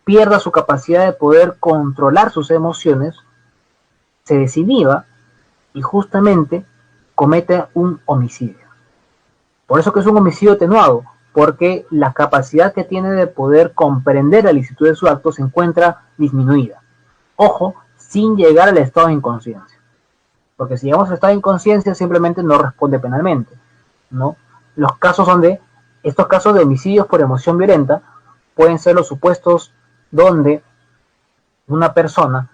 pierda su capacidad de poder controlar sus emociones, se desinhiba y justamente comete un homicidio. Por eso que es un homicidio atenuado, porque la capacidad que tiene de poder comprender la licitud de su acto se encuentra disminuida. Ojo, sin llegar al estado de inconsciencia. Porque si llegamos al estado de inconsciencia simplemente no responde penalmente, ¿no? Los casos donde, estos casos de homicidios por emoción violenta pueden ser los supuestos donde una persona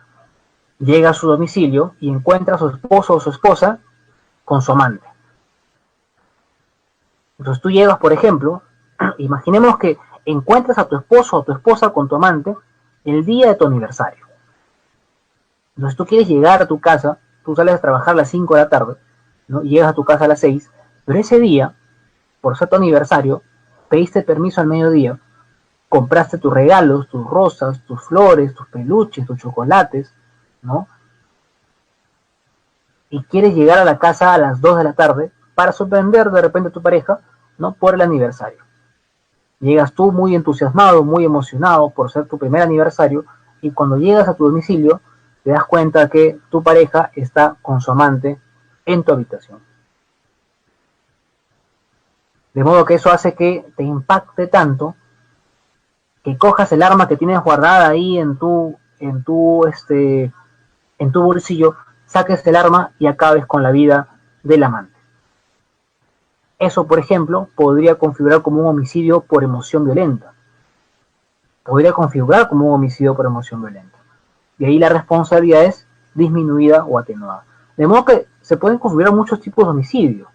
llega a su domicilio y encuentra a su esposo o su esposa con su amante. Entonces tú llegas, por ejemplo, imaginemos que encuentras a tu esposo o tu esposa con tu amante el día de tu aniversario. Entonces tú quieres llegar a tu casa, tú sales a trabajar a las 5 de la tarde, ¿no? Y llegas a tu casa a las 6, pero ese día, por ser tu aniversario, pediste permiso al mediodía, compraste tus regalos, tus rosas, tus flores, tus peluches, tus chocolates, ¿no? Y quieres llegar a la casa a las 2 de la tarde para sorprender de repente a tu pareja, ¿no? Por el aniversario. Llegas tú muy entusiasmado, muy emocionado por ser tu primer aniversario, y cuando llegas a tu domicilio te das cuenta que tu pareja está con su amante en tu habitación. De modo que eso hace que te impacte tanto que cojas el arma que tienes guardada ahí en tu bolsillo, saques el arma y acabes con la vida del amante. Eso, por ejemplo, podría configurar como un homicidio por emoción violenta. Podría configurar como un homicidio por emoción violenta. Y ahí la responsabilidad es disminuida o atenuada. De modo que se pueden configurar muchos tipos de homicidio,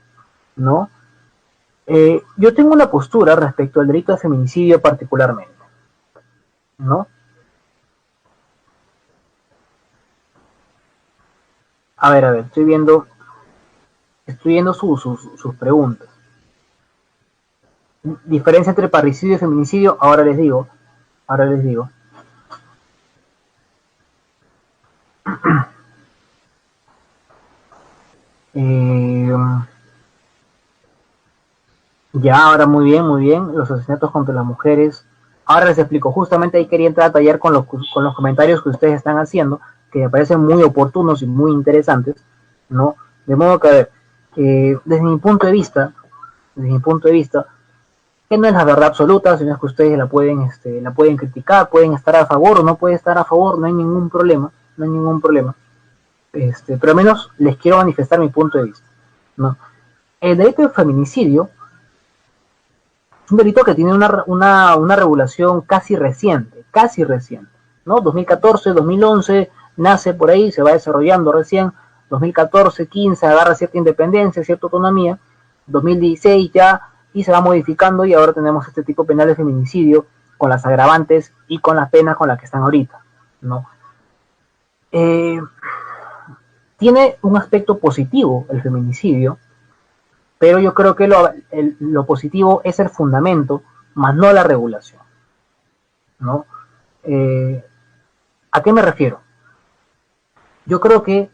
¿no? Yo tengo una postura respecto al delito de feminicidio particularmente, ¿no? A ver, estoy viendo sus preguntas. Diferencia entre parricidio y feminicidio, ahora les digo. Eh, ya, ahora muy bien, los asesinatos contra las mujeres. Ahora les explico, justamente ahí quería entrar a tallar con los comentarios que ustedes están haciendo, que me parecen muy oportunos y muy interesantes, ¿no? De modo que, a ver, desde mi punto de vista, que no es la verdad absoluta, sino es que ustedes la pueden criticar, pueden estar a favor o no pueden estar a favor, no hay ningún problema, no hay ningún problema. Pero al menos les quiero manifestar mi punto de vista, ¿no? El delito de feminicidio es un delito que tiene una regulación casi reciente, ¿no? 2014, 2011, nace por ahí, se va desarrollando recién, 2014, 15, agarra cierta independencia, cierta autonomía, 2016 ya, y se va modificando y ahora tenemos este tipo penal de feminicidio con las agravantes y con las penas con las que están ahorita, ¿no? Eh, Tiene un aspecto positivo el feminicidio, pero yo creo que lo positivo es el fundamento, más no la regulación, ¿no? Eh, ¿A qué me refiero? Yo creo que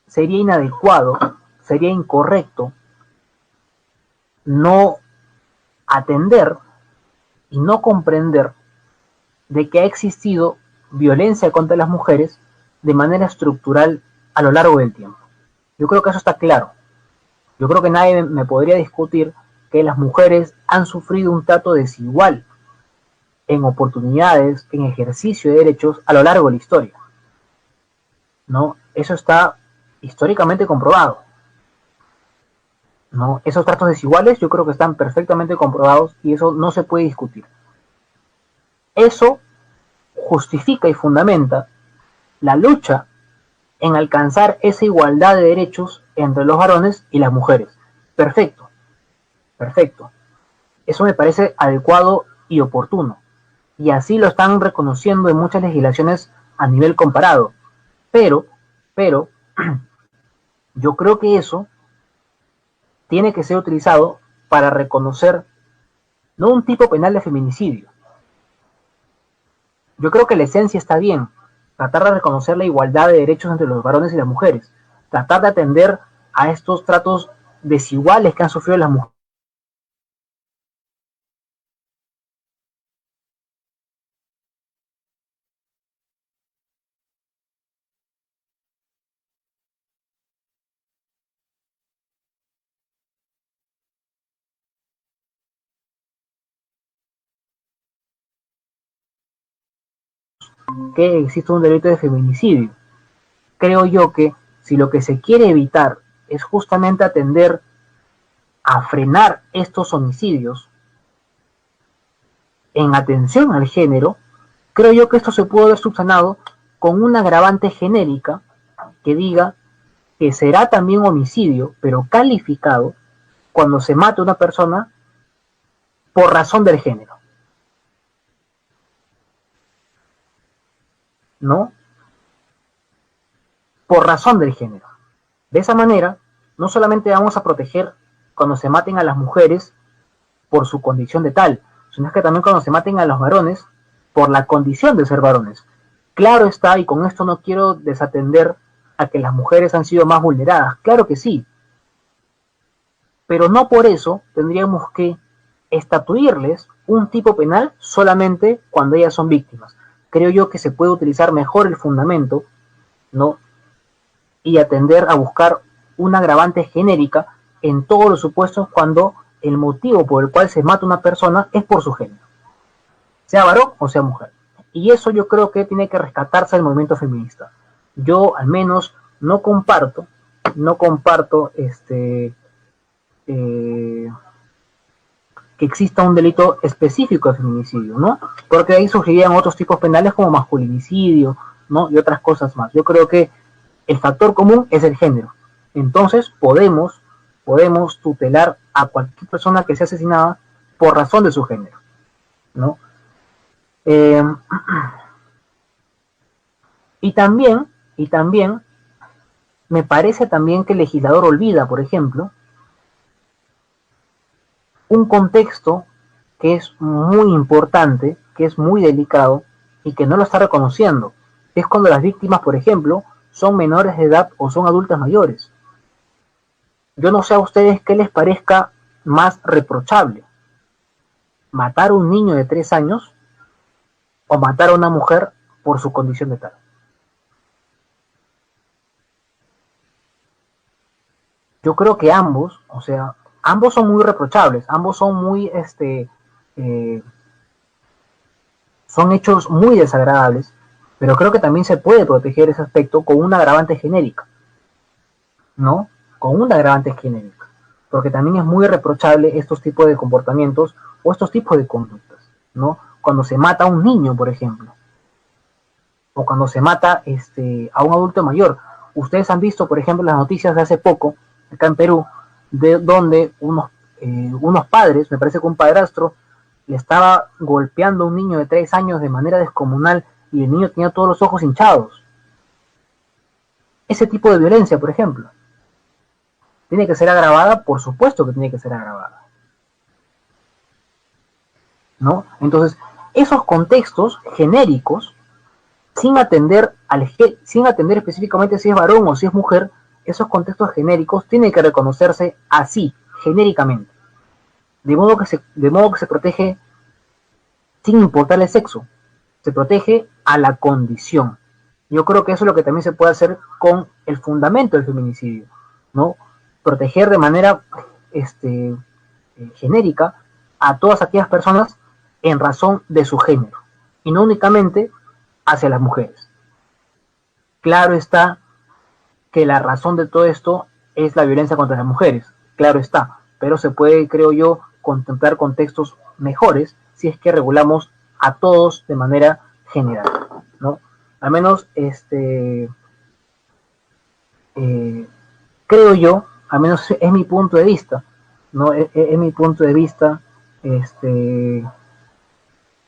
sería inadecuado, sería incorrecto no atender y no comprender de que ha existido violencia contra las mujeres de manera estructural a lo largo del tiempo. Yo creo que eso está claro. Yo creo que nadie me podría discutir que las mujeres han sufrido un trato desigual en oportunidades, en ejercicio de derechos a lo largo de la historia, ¿no? Eso está históricamente comprobado, ¿no? Esos tratos desiguales yo creo que están perfectamente comprobados y eso no se puede discutir. Eso justifica y fundamenta la lucha en alcanzar esa igualdad de derechos entre los varones y las mujeres. Perfecto, perfecto. Eso me parece adecuado y oportuno. Y así lo están reconociendo en muchas legislaciones a nivel comparado. Pero, pero, yo creo que eso tiene que ser utilizado para reconocer no un tipo penal de feminicidio. Yo creo que la esencia está bien, tratar de reconocer la igualdad de derechos entre los varones y las mujeres, tratar de atender a estos tratos desiguales que han sufrido las mujeres que existe un delito de feminicidio. Creo yo que si lo que se quiere evitar es justamente atender a frenar estos homicidios en atención al género, creo yo que esto se puede haber subsanado con una agravante genérica que diga que será también homicidio, pero calificado, cuando se mate a una persona por razón del género, ¿no? Por razón del género. De esa manera, no solamente vamos a proteger cuando se maten a las mujeres por su condición de tal, sino que también cuando se maten a los varones por la condición de ser varones. Claro está, y con esto no quiero desatender a que las mujeres han sido más vulneradas, claro que sí, pero no por eso tendríamos que estatuirles un tipo penal solamente cuando ellas son víctimas. Creo yo que se puede utilizar mejor el fundamento, ¿no? Y atender a buscar una agravante genérica en todos los supuestos cuando el motivo por el cual se mata una persona es por su género, sea varón o sea mujer. Y eso yo creo que tiene que rescatarse del movimiento feminista. Yo al menos no comparto que exista un delito específico de feminicidio, ¿no? Porque ahí surgirían otros tipos penales como masculinicidio, ¿no? Y otras cosas más. Yo creo que el factor común es el género. Entonces podemos tutelar a cualquier persona que sea asesinada por razón de su género, ¿no? Eh, y también me parece también que el legislador olvida, por ejemplo, un contexto que es muy importante, que es muy delicado y que no lo está reconociendo. Es cuando las víctimas, por ejemplo, son menores de edad o son adultas mayores. Yo no sé a ustedes qué les parezca más reprochable, matar a un niño de 3 años o matar a una mujer por su condición de tal. Yo creo que ambos, o sea, ambos son muy reprochables, ambos son eh, son hechos muy desagradables, pero creo que también se puede proteger ese aspecto con una agravante genérica, ¿no? Con una agravante genérica, porque también es muy reprochable estos tipos de comportamientos o estos tipos de conductas, ¿no? Cuando se mata a un niño, por ejemplo, o cuando se mata a un adulto mayor. Ustedes han visto, por ejemplo, las noticias de hace poco, acá en Perú, de donde unos padres, me parece que un padrastro, le estaba golpeando a un niño de 3 años de manera descomunal y el niño tenía todos los ojos hinchados. Ese tipo de violencia, por ejemplo, ¿tiene que ser agravada? Por supuesto que tiene que ser agravada, ¿no? Entonces, esos contextos genéricos, sin atender específicamente si es varón o si es mujer, esos contextos genéricos tienen que reconocerse así, genéricamente, de modo que se protege sin importar el sexo, se protege a la condición. Yo creo que eso es lo que también se puede hacer con el fundamento del feminicidio, ¿no? Proteger de manera genérica a todas aquellas personas en razón de su género, y no únicamente hacia las mujeres. Claro está que la razón de todo esto es la violencia contra las mujeres, claro está, pero se puede, creo yo, contemplar contextos mejores si es que regulamos a todos de manera general, ¿no? Al menos, creo yo, al menos es mi punto de vista, ¿no? Es mi punto de vista,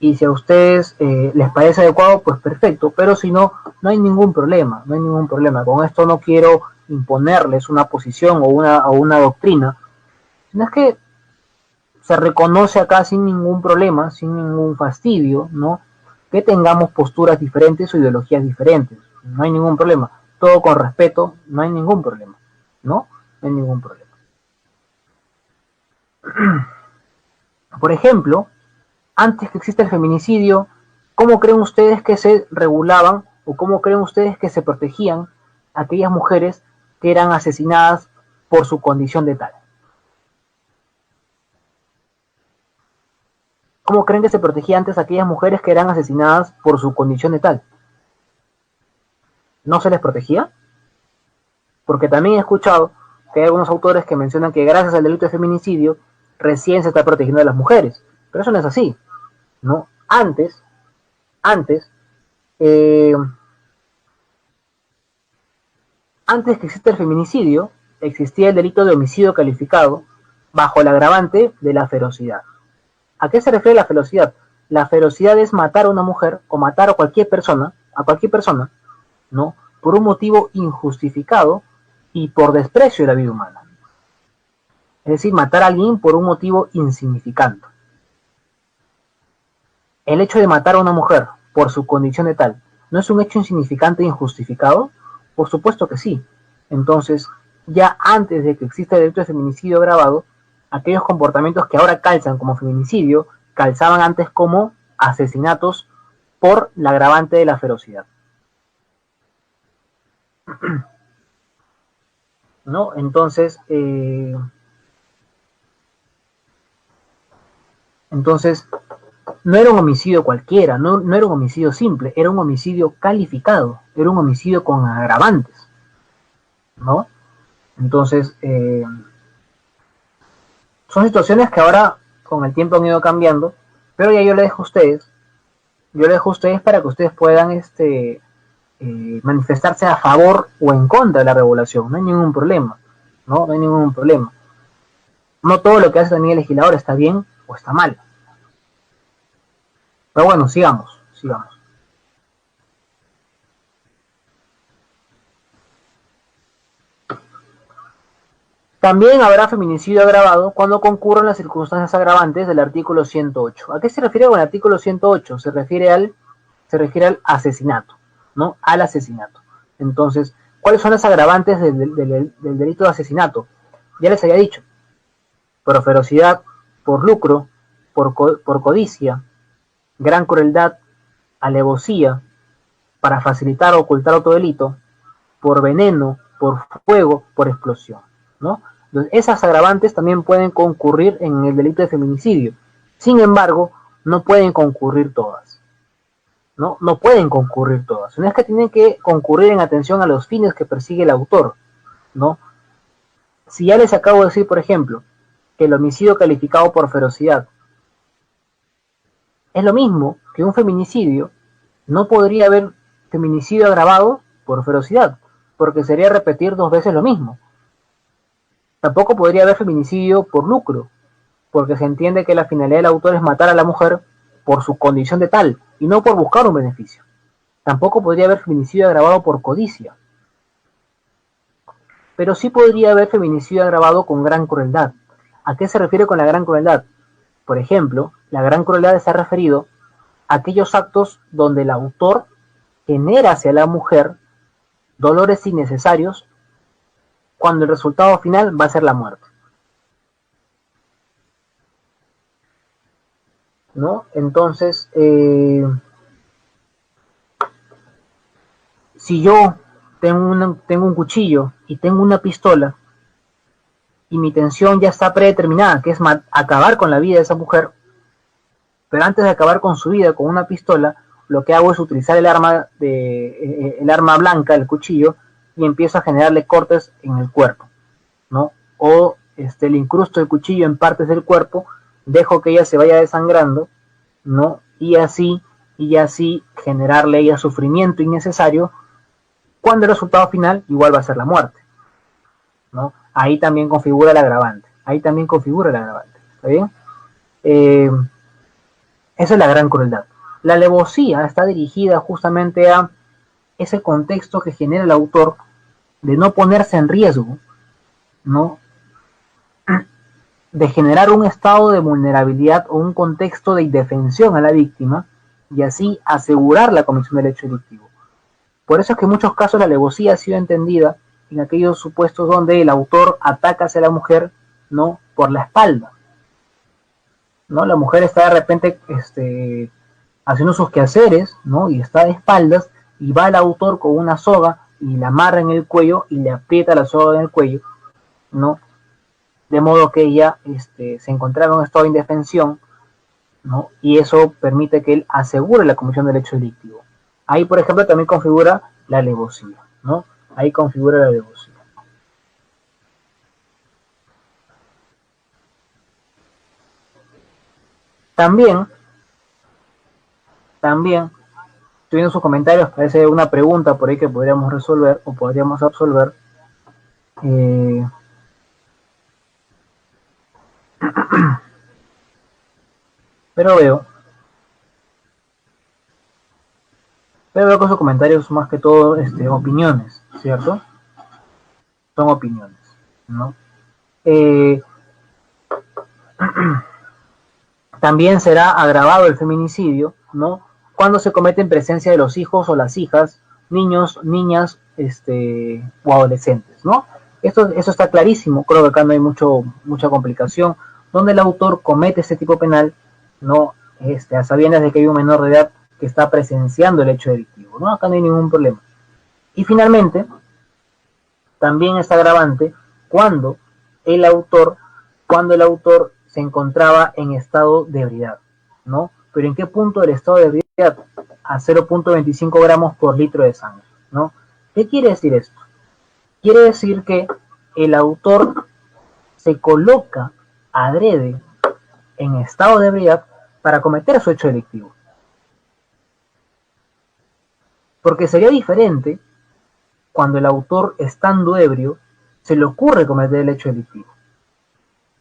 y si a ustedes les parece adecuado, pues perfecto, pero si no, no hay ningún problema, no hay ningún problema. Con esto no quiero imponerles una posición o una doctrina, sino es que se reconoce acá sin ningún problema, sin ningún fastidio, ¿no? Que tengamos posturas diferentes o ideologías diferentes, no hay ningún problema. Todo con respeto, no hay ningún problema, ¿no? No hay ningún problema. Por ejemplo, antes que exista el feminicidio, ¿cómo creen ustedes que se regulaban o cómo creen ustedes que se protegían aquellas mujeres que eran asesinadas por su condición de tal? ¿Cómo creen que se protegía antes a aquellas mujeres que eran asesinadas por su condición de tal? ¿No se les protegía? Porque también he escuchado que hay algunos autores que mencionan que gracias al delito de feminicidio recién se está protegiendo a las mujeres. Pero eso no es así, ¿no? Antes, eh, antes que exista el feminicidio, existía el delito de homicidio calificado bajo el agravante de la ferocidad. ¿A qué se refiere la ferocidad? La ferocidad es matar a una mujer o matar a cualquier persona, ¿no? Por un motivo injustificado y por desprecio de la vida humana. Es decir, matar a alguien por un motivo insignificante. El hecho de matar a una mujer por su condición de tal, ¿no es un hecho insignificante e injustificado? Por supuesto que sí. Entonces, ya antes de que exista el delito de feminicidio agravado, aquellos comportamientos que ahora calzan como feminicidio, calzaban antes como asesinatos por la agravante de la ferocidad. ¿No? Entonces, no era un homicidio cualquiera, no era un homicidio simple, era un homicidio calificado, era un homicidio con agravantes, ¿no? Entonces, son situaciones que ahora con el tiempo han ido cambiando, pero ya yo le dejo a ustedes para que ustedes puedan manifestarse a favor o en contra de la regulación, no hay ningún problema, no hay ningún problema. No todo lo que hace también el legislador está bien o está mal. Pero bueno, sigamos. También habrá feminicidio agravado cuando concurran las circunstancias agravantes del artículo 108. ¿A qué se refiere con el artículo 108? Se refiere al asesinato, ¿no? Al asesinato. Entonces, ¿cuáles son las agravantes del delito de asesinato? Ya les había dicho, por ferocidad, por lucro, por codicia, gran crueldad, alevosía, para facilitar o ocultar otro delito, por veneno, por fuego, por explosión, ¿no? Entonces, esas agravantes también pueden concurrir en el delito de feminicidio. Sin embargo, no pueden concurrir todas, ¿no? No pueden concurrir todas. No es que tienen que concurrir en atención a los fines que persigue el autor, ¿no? Si ya les acabo de decir, por ejemplo, que el homicidio calificado por ferocidad es lo mismo que un feminicidio, no podría haber feminicidio agravado por ferocidad, porque sería repetir dos veces lo mismo. Tampoco podría haber feminicidio por lucro, porque se entiende que la finalidad del autor es matar a la mujer por su condición de tal, y no por buscar un beneficio. Tampoco podría haber feminicidio agravado por codicia. Pero sí podría haber feminicidio agravado con gran crueldad. ¿A qué se refiere con la gran crueldad? Por ejemplo, la gran crueldad está referido a aquellos actos donde el autor genera hacia la mujer dolores innecesarios cuando el resultado final va a ser la muerte, ¿no? Entonces, si yo tengo un cuchillo y tengo una pistola y mi intención ya está predeterminada, que es acabar con la vida de esa mujer, pero antes de acabar con su vida con una pistola, lo que hago es utilizar el arma blanca, el cuchillo, y empiezo a generarle cortes en el cuerpo, ¿no? O le incrusto el cuchillo en partes del cuerpo, dejo que ella se vaya desangrando, ¿no? Y así generarle a ella sufrimiento innecesario, cuando el resultado final igual va a ser la muerte, ¿no? Ahí también configura el agravante, ¿está bien? Esa es la gran crueldad. La alevosía está dirigida justamente a ese contexto que genera el autor de no ponerse en riesgo, ¿no? De generar un estado de vulnerabilidad o un contexto de indefensión a la víctima y así asegurar la comisión del hecho delictivo. Por eso es que en muchos casos la alevosía ha sido entendida en aquellos supuestos donde el autor ataca hacia la mujer, ¿no? Por la espalda, ¿no? La mujer está de repente haciendo sus quehaceres, ¿no? Y está de espaldas y va el autor con una soga y la amarra en el cuello y le aprieta la soga en el cuello, ¿no? De modo que ella se encontraba en un estado de indefensión ¿no? Y eso permite que él asegure la comisión del hecho delictivo. Ahí, por ejemplo, también configura la alevosía, ¿no? Ahí configura la alevosía. También, también, estoy viendo sus comentarios, parece una pregunta por ahí que podríamos resolver o podríamos absolver. Eh, pero veo que sus comentarios son más que todo opiniones, ¿cierto? Son opiniones, ¿no? Eh, También será agravado el feminicidio, ¿no? Cuando se comete en presencia de los hijos o las hijas, niños, niñas, o adolescentes, ¿no? Eso está clarísimo, creo que acá no hay mucha complicación, donde el autor comete este tipo penal, ¿no? A sabiendas de que hay un menor de edad que está presenciando el hecho delictivo, ¿no? Acá no hay ningún problema. Y finalmente, también es agravante cuando el autor, cuando el autor se encontraba en estado de ebriedad, ¿no? Pero ¿en qué punto del estado de ebriedad? A 0.25 gramos por litro de sangre, ¿no? ¿Qué quiere decir esto? Quiere decir que el autor se coloca adrede en estado de ebriedad para cometer su hecho delictivo. Porque sería diferente cuando el autor, estando ebrio, se le ocurre cometer el hecho delictivo.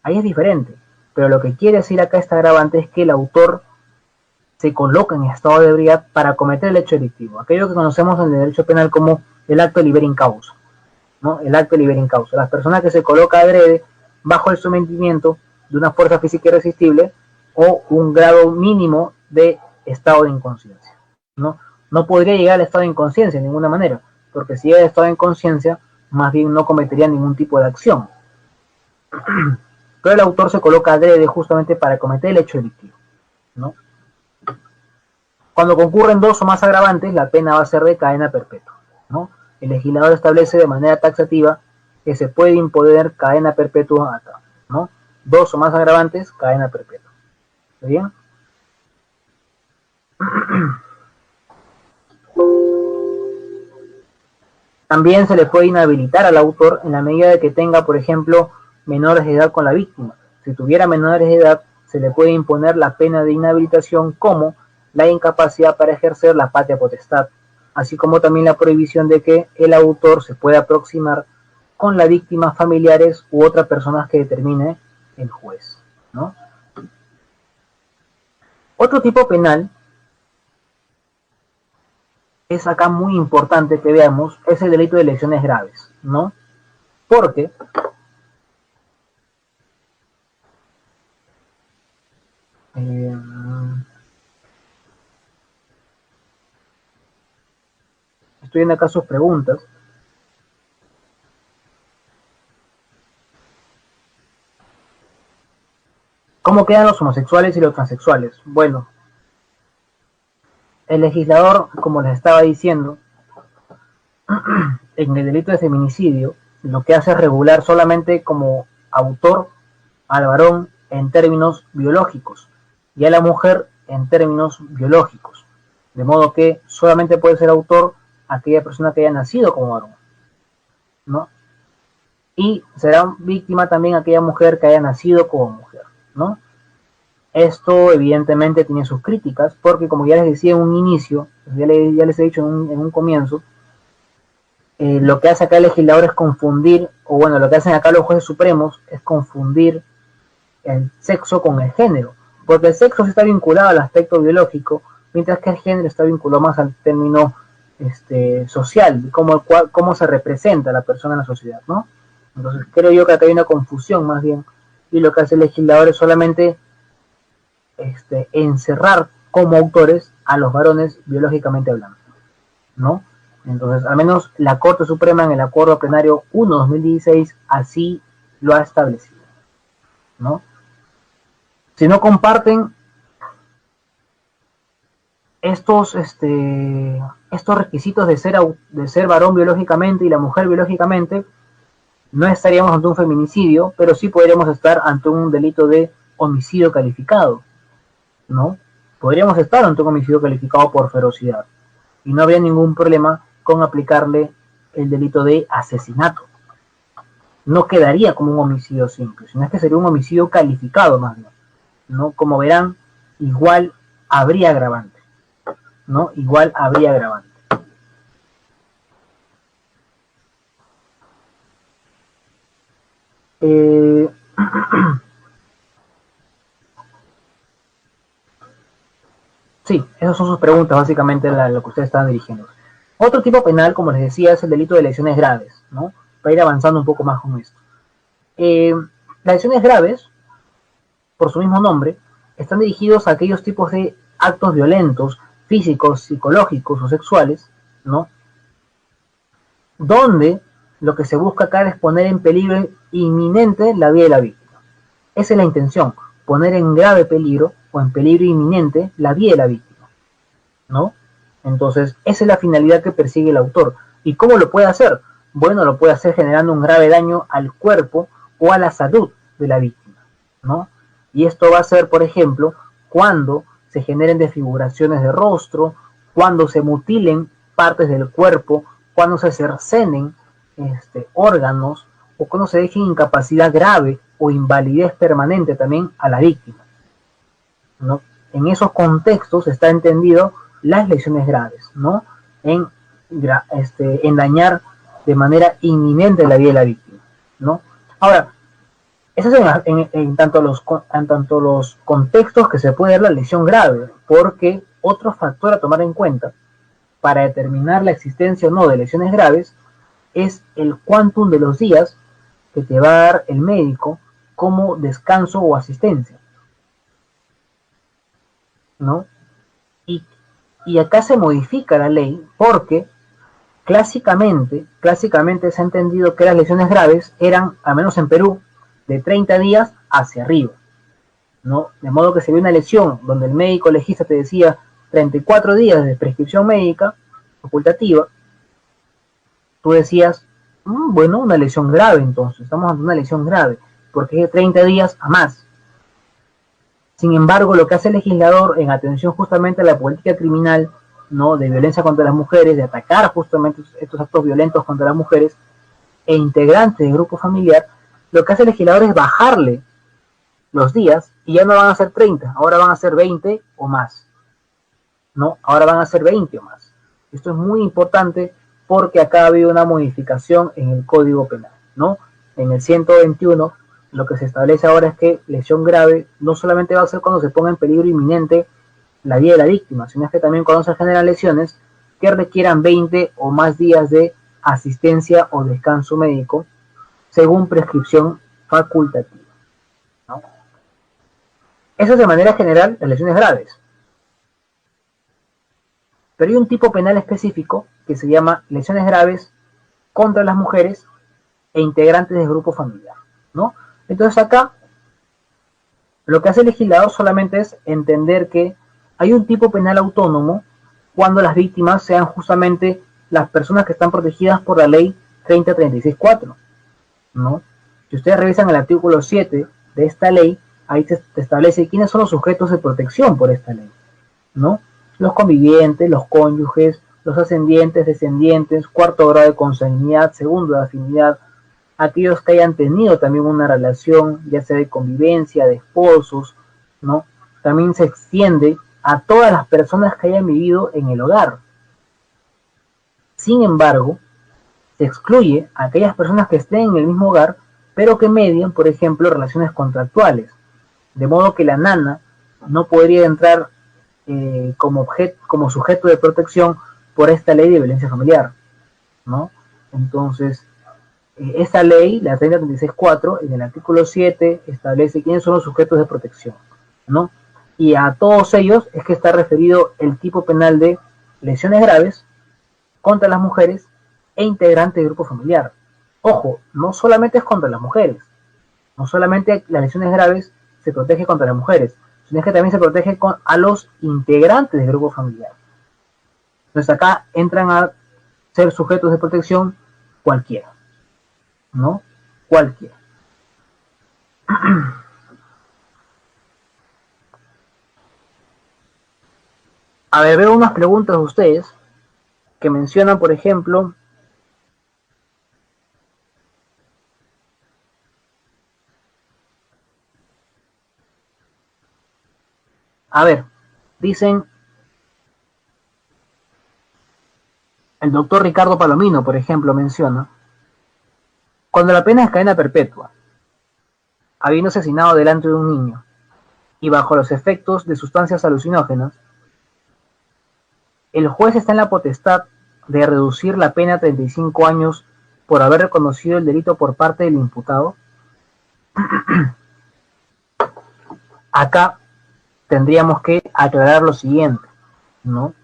Ahí es diferente, pero lo que quiere decir acá este agravante es que el autor se coloca en estado de ebriedad para cometer el hecho delictivo, aquello que conocemos en el derecho penal como el acto libera in causa, ¿no? El acto libera in causa, las personas que se coloca adrede bajo el sometimiento de una fuerza física irresistible o un grado mínimo de estado de inconsciencia, ¿no? No podría llegar al estado de inconsciencia de ninguna manera, porque si llega al estado de inconsciencia, más bien no cometería ningún tipo de acción. Pero el autor se coloca adrede justamente para cometer el hecho delictivo, ¿no? Cuando concurren dos o más agravantes, la pena va a ser de cadena perpetua, ¿no? El legislador establece de manera taxativa que se puede imponer cadena perpetua acá, ¿no? Dos o más agravantes, cadena perpetua. ¿Está bien? También se le puede inhabilitar al autor en la medida de que tenga, por ejemplo, menores de edad con la víctima. Si tuviera menores de edad, se le puede imponer la pena de inhabilitación como la incapacidad para ejercer la patria potestad, así como también la prohibición de que el autor se pueda aproximar con la víctima, familiares u otras personas que determine el juez, ¿no? Otro tipo penal es acá muy importante que veamos, es el delito de lesiones graves, ¿no? Porque eh, estoy viendo acá sus preguntas. ¿Cómo quedan los homosexuales y los transexuales? Bueno, el legislador, como les estaba diciendo, en el delito de feminicidio, lo que hace es regular solamente como autor al varón en términos biológicos y a la mujer en términos biológicos. De modo que solamente puede ser autor aquella persona que haya nacido como varón, ¿no? Y será víctima también aquella mujer que haya nacido como mujer, ¿no? Esto evidentemente tiene sus críticas, porque como ya les decía en un inicio, ya les he dicho en un comienzo, lo que hace acá el legislador es confundir, o bueno, lo que hacen acá los jueces supremos es confundir el sexo con el género, porque el sexo sí está vinculado al aspecto biológico, mientras que el género está vinculado más al término social, cómo se representa la persona en la sociedad, ¿no? Entonces creo yo que acá hay una confusión más bien, y lo que hace el legislador es solamente encerrar como autores a los varones biológicamente hablando, ¿no? Entonces, al menos la Corte Suprema en el Acuerdo Plenario 1/2016 así lo ha establecido, ¿no? Si no comparten estos requisitos de ser varón biológicamente y la mujer biológicamente, no estaríamos ante un feminicidio, pero sí podríamos estar ante un delito de homicidio calificado, ¿no? Podríamos estar ante un homicidio calificado por ferocidad y no habría ningún problema con aplicarle el delito de asesinato. No quedaría como un homicidio simple, sino es que sería un homicidio calificado más bien, ¿no? Como verán, igual habría agravante, ¿no? Igual habría agravante. Eh, sí, esas son sus preguntas, básicamente lo que ustedes estaban dirigiendo. Otro tipo penal, como les decía, es el delito de lesiones graves, ¿no? Para ir avanzando un poco más con esto. Las lesiones graves, por su mismo nombre, están dirigidos a aquellos tipos de actos violentos, físicos, psicológicos o sexuales, ¿no? Donde lo que se busca acá es poner en peligro inminente la vida de la víctima. Esa es la intención, poner en grave peligro o en peligro inminente la vida de la víctima, ¿no? Entonces, esa es la finalidad que persigue el autor. ¿Y cómo lo puede hacer? Bueno, lo puede hacer generando un grave daño al cuerpo o a la salud de la víctima, ¿no? Y esto va a ser, por ejemplo, cuando se generen desfiguraciones de rostro, cuando se mutilen partes del cuerpo, cuando se cercenen órganos o cuando se deje incapacidad grave o invalidez permanente también a la víctima, ¿no? En esos contextos está entendido las lesiones graves, ¿no? En, en dañar de manera inminente la vida de la víctima, ¿no? Ahora, eso es en tanto los contextos que se puede dar la lesión grave, porque otro factor a tomar en cuenta para determinar la existencia o no de lesiones graves es el quantum de los días que te va a dar el médico como descanso o asistencia, ¿no? Y, y acá se modifica la ley porque clásicamente se ha entendido que las lesiones graves eran, al menos en Perú, de 30 días hacia arriba, ¿no? De modo que si había una lesión donde el médico legista te decía 34 días de prescripción médica facultativa, tú decías, bueno, una lesión grave entonces, estamos ante una lesión grave, porque es de 30 días a más. Sin embargo, lo que hace el legislador en atención justamente a la política criminal, ¿no? De violencia contra las mujeres, de atacar justamente estos actos violentos contra las mujeres e integrantes del grupo familiar, lo que hace el legislador es bajarle los días y ya no van a ser 30, ahora van a ser 20 o más, ¿no? Ahora van a ser 20 o más. Esto es muy importante porque acá ha habido una modificación en el Código Penal, ¿no? En el 121 lo que se establece ahora es que lesión grave no solamente va a ser cuando se ponga en peligro inminente la vida de la víctima, sino es que también cuando se generan lesiones que requieran 20 o más días de asistencia o descanso médico según prescripción facultativa, ¿no? Eso es de manera general las lesiones graves. Pero hay un tipo penal específico que se llama lesiones graves contra las mujeres e integrantes del grupo familiar, ¿no? Entonces acá lo que hace el legislador solamente es entender que hay un tipo penal autónomo cuando las víctimas sean justamente las personas que están protegidas por la ley 3036-4, ¿no? Si ustedes revisan el artículo 7 de esta ley, ahí te establece quiénes son los sujetos de protección por esta ley, ¿no? Los convivientes, los cónyuges, los ascendientes, descendientes, cuarto grado de consanguinidad, segundo de afinidad, aquellos que hayan tenido también una relación, ya sea de convivencia, de esposos, ¿no? También se extiende a todas las personas que hayan vivido en el hogar. Sin embargo, se excluye a aquellas personas que estén en el mismo hogar, pero que medien, por ejemplo, relaciones contractuales. De modo que la nana no podría entrar como sujeto de protección por esta ley de violencia familiar, ¿no? Entonces, esta ley, la 3036-4, en el artículo 7, establece quiénes son los sujetos de protección, ¿no? Y a todos ellos es que está referido el tipo penal de lesiones graves contra las mujeres e integrantes del grupo familiar. Ojo, no solamente es contra las mujeres, no solamente las lesiones graves se protege contra las mujeres, sino que también se protege a los integrantes del grupo familiar. Entonces acá entran a ser sujetos de protección cualquiera, ¿no? Cualquiera. A ver, veo unas preguntas de ustedes que mencionan, por ejemplo, a ver, dicen el doctor Ricardo Palomino, por ejemplo, menciona, cuando la pena es cadena perpetua, habiendo asesinado delante de un niño y bajo los efectos de sustancias alucinógenas, el juez está en la potestad de reducir la pena a 35 años por haber reconocido el delito por parte del imputado. Acá tendríamos que aclarar lo siguiente, ¿no?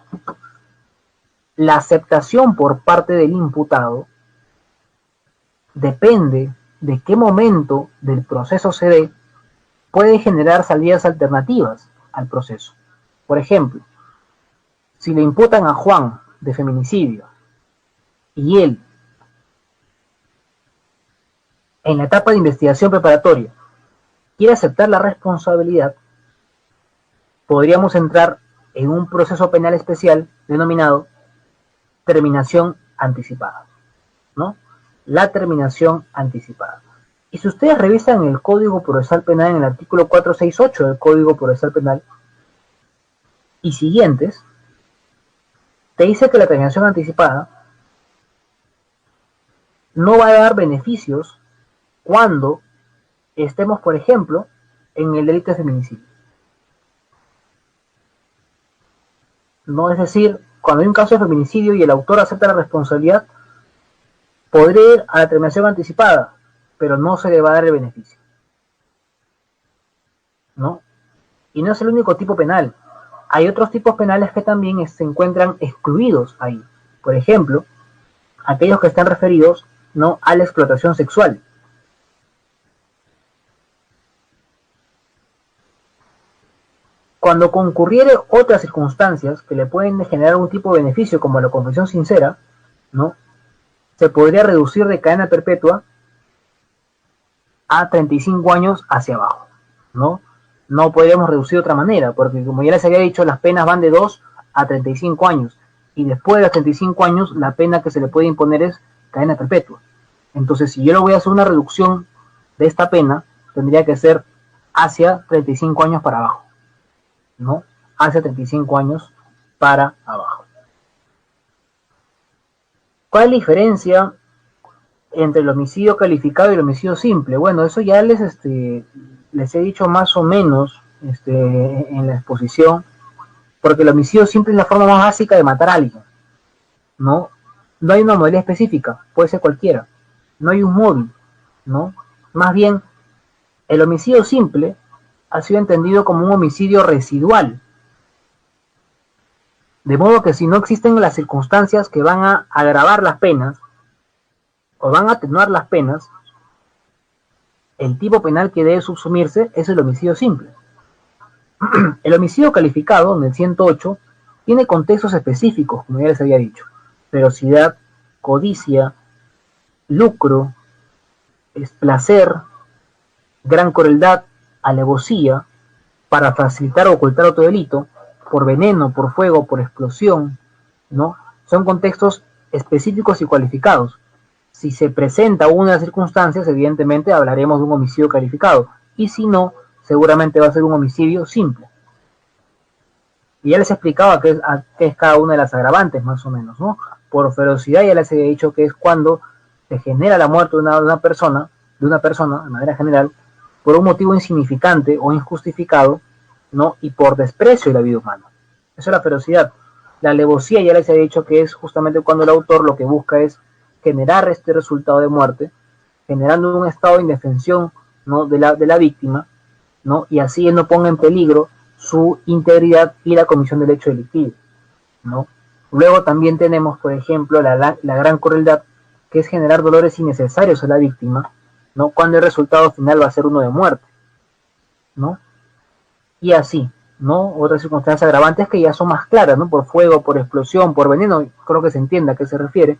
La aceptación por parte del imputado depende de qué momento del proceso se dé, puede generar salidas alternativas al proceso. Por ejemplo, si le imputan a Juan de feminicidio y él, en la etapa de investigación preparatoria, quiere aceptar la responsabilidad, podríamos entrar en un proceso penal especial denominado terminación anticipada, ¿no? La terminación anticipada. Y si ustedes revisan el Código Procesal Penal en el artículo 468 del Código Procesal Penal y siguientes, te dice que la terminación anticipada no va a dar beneficios cuando estemos, por ejemplo, en el delito de feminicidio. No, es decir, cuando hay un caso de feminicidio y el autor acepta la responsabilidad, podría ir a la terminación anticipada, pero no se le va a dar el beneficio, ¿no? Y no es el único tipo penal. Hay otros tipos penales que también se encuentran excluidos ahí. Por ejemplo, aquellos que están referidos, ¿no?, a la explotación sexual. Cuando concurriere otras circunstancias que le pueden generar algún tipo de beneficio, como la confesión sincera, ¿no?, se podría reducir de cadena perpetua a 35 años hacia abajo, ¿no? No podríamos reducir de otra manera, porque como ya les había dicho, las penas van de 2 a 35 años, y después de los 35 años, la pena que se le puede imponer es cadena perpetua. Entonces, si yo le voy a hacer una reducción de esta pena, tendría que ser hacia 35 años para abajo, ¿no? Hacia 35 años para abajo. ¿Cuál es la diferencia entre el homicidio calificado y el homicidio simple? Bueno, eso ya les he dicho más o menos en la exposición, porque el homicidio simple es la forma más básica de matar a alguien, ¿no? No hay una modalidad específica, puede ser cualquiera, no hay un móvil, ¿no? Más bien, el homicidio simple ha sido entendido como un homicidio residual, de modo que si no existen las circunstancias que van a agravar las penas o van a atenuar las penas, el tipo penal que debe subsumirse es el homicidio simple. El homicidio calificado, en el 108, tiene contextos específicos, como ya les había dicho: ferocidad, codicia, lucro, placer, gran crueldad, alevosía, para facilitar o ocultar otro delito, por veneno, por fuego, por explosión, ¿no? Son contextos específicos y cualificados. Si se presenta una de las circunstancias, evidentemente hablaremos de un homicidio calificado, y si no, seguramente va a ser un homicidio simple. Y ya les explicaba qué es cada una de las agravantes, más o menos, ¿no? Por ferocidad ya les he dicho que es cuando se genera la muerte de una persona, de manera general, por un motivo insignificante o injustificado, ¿no? Y por desprecio de la vida humana. Eso es la ferocidad. La alevosía ya les he dicho que es justamente cuando el autor lo que busca es generar este resultado de muerte, generando un estado de indefensión, ¿no?, de la víctima, ¿no? Y así él no ponga en peligro su integridad y la comisión del hecho delictivo, ¿no? Luego también tenemos, por ejemplo, la gran crueldad, que es generar dolores innecesarios a la víctima, ¿no?, cuando el resultado final va a ser uno de muerte, ¿no? Y así, ¿no? Otras circunstancias agravantes que ya son más claras, ¿no? Por fuego, por explosión, por veneno, creo que se entiende a qué se refiere.